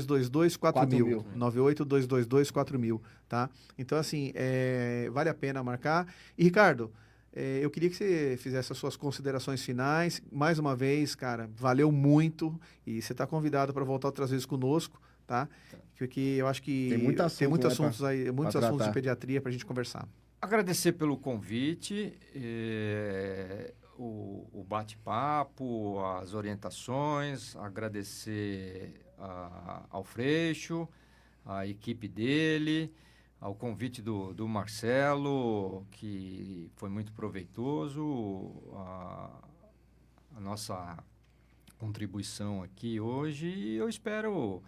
98222-4000. 98222-4000, tá? Então, assim, vale a pena marcar. E, Ricardo, eu queria que você fizesse as suas considerações finais. Mais uma vez, cara, valeu muito. E você está convidado para voltar outras vezes conosco, tá? Porque eu acho que Tem muito assunto, tem muitos né, assuntos aí, muitos pra assuntos de tratar. pediatria para a gente conversar. Agradecer pelo convite, o bate-papo, as orientações, agradecer ao Freixo, a equipe dele, ao convite do Marcelo, que foi muito proveitoso, a nossa contribuição aqui hoje, e eu espero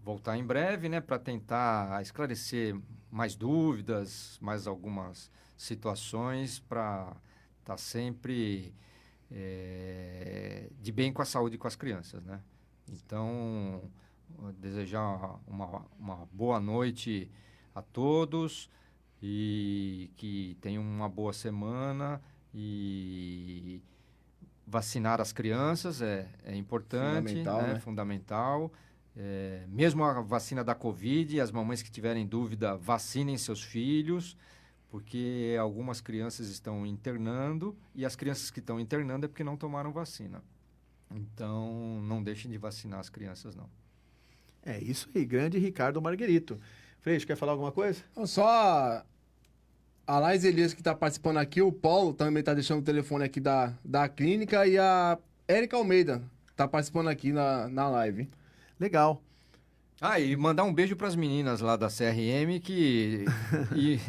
voltar em breve, né, para tentar esclarecer mais dúvidas, mais algumas situações, para estar sempre de bem com a saúde e com as crianças, né? Então, desejar uma boa noite a todos e que tenham uma boa semana, e vacinar as crianças é importante, Fundamental, né? Fundamental. Mesmo a vacina da Covid, as mamães que tiverem dúvida, vacinem seus filhos, porque algumas crianças estão internando, e as crianças que estão internando é porque não tomaram vacina. Então, não deixem de vacinar as crianças, não. É isso aí, grande Ricardo Marguerito. Freixo, quer falar alguma coisa? Não, só a Laís Elias que está participando aqui, o Paulo também está deixando o telefone aqui da clínica, e a Érica Almeida está participando aqui na live. Legal. E mandar um beijo para as meninas lá da CRM que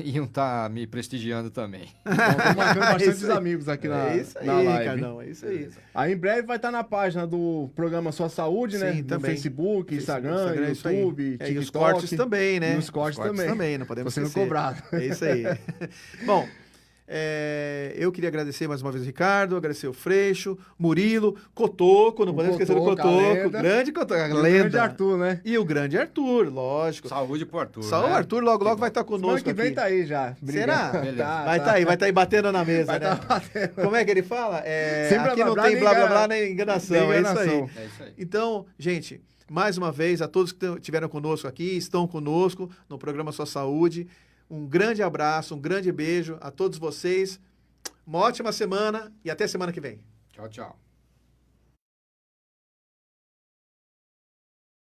iam estar me prestigiando também. Estamos marcando bastante isso aí. amigos aqui na É isso aí, live. Ricardão, é isso aí. Aí em breve vai estar na página do programa Sua Saúde, né? Sim, No também. Facebook, Instagram, é isso aí. YouTube, TikTok. E os cortes também, né? E os cortes também. Não podemos Tô sendo esquecer. cobrado. É isso aí. Bom, eu queria agradecer mais uma vez o Ricardo, agradecer o Freixo, Murilo, Cotoco, não podemos esquecer do Cotoco, a Cotoco, lenda. grande Cotoco, a E o lenda. grande Arthur, né? E o grande Arthur, lógico. Saúde pro Arthur, Só o né? Arthur logo vai estar Semana conosco que vem aqui. tá aí já. Será? Beleza. Vai estar aí batendo na mesa, Vai né? tá batendo. Como é que ele fala? Sem Aqui blá, não blá, tem nem blá blá engana- blá nem enganação, nem é isso aí. enganação. É isso aí. Então, gente, mais uma vez, a todos que estiveram conosco aqui, estão conosco no programa Sua Saúde, um grande abraço, um grande beijo a todos vocês. Uma ótima semana e até semana que vem. Tchau, tchau.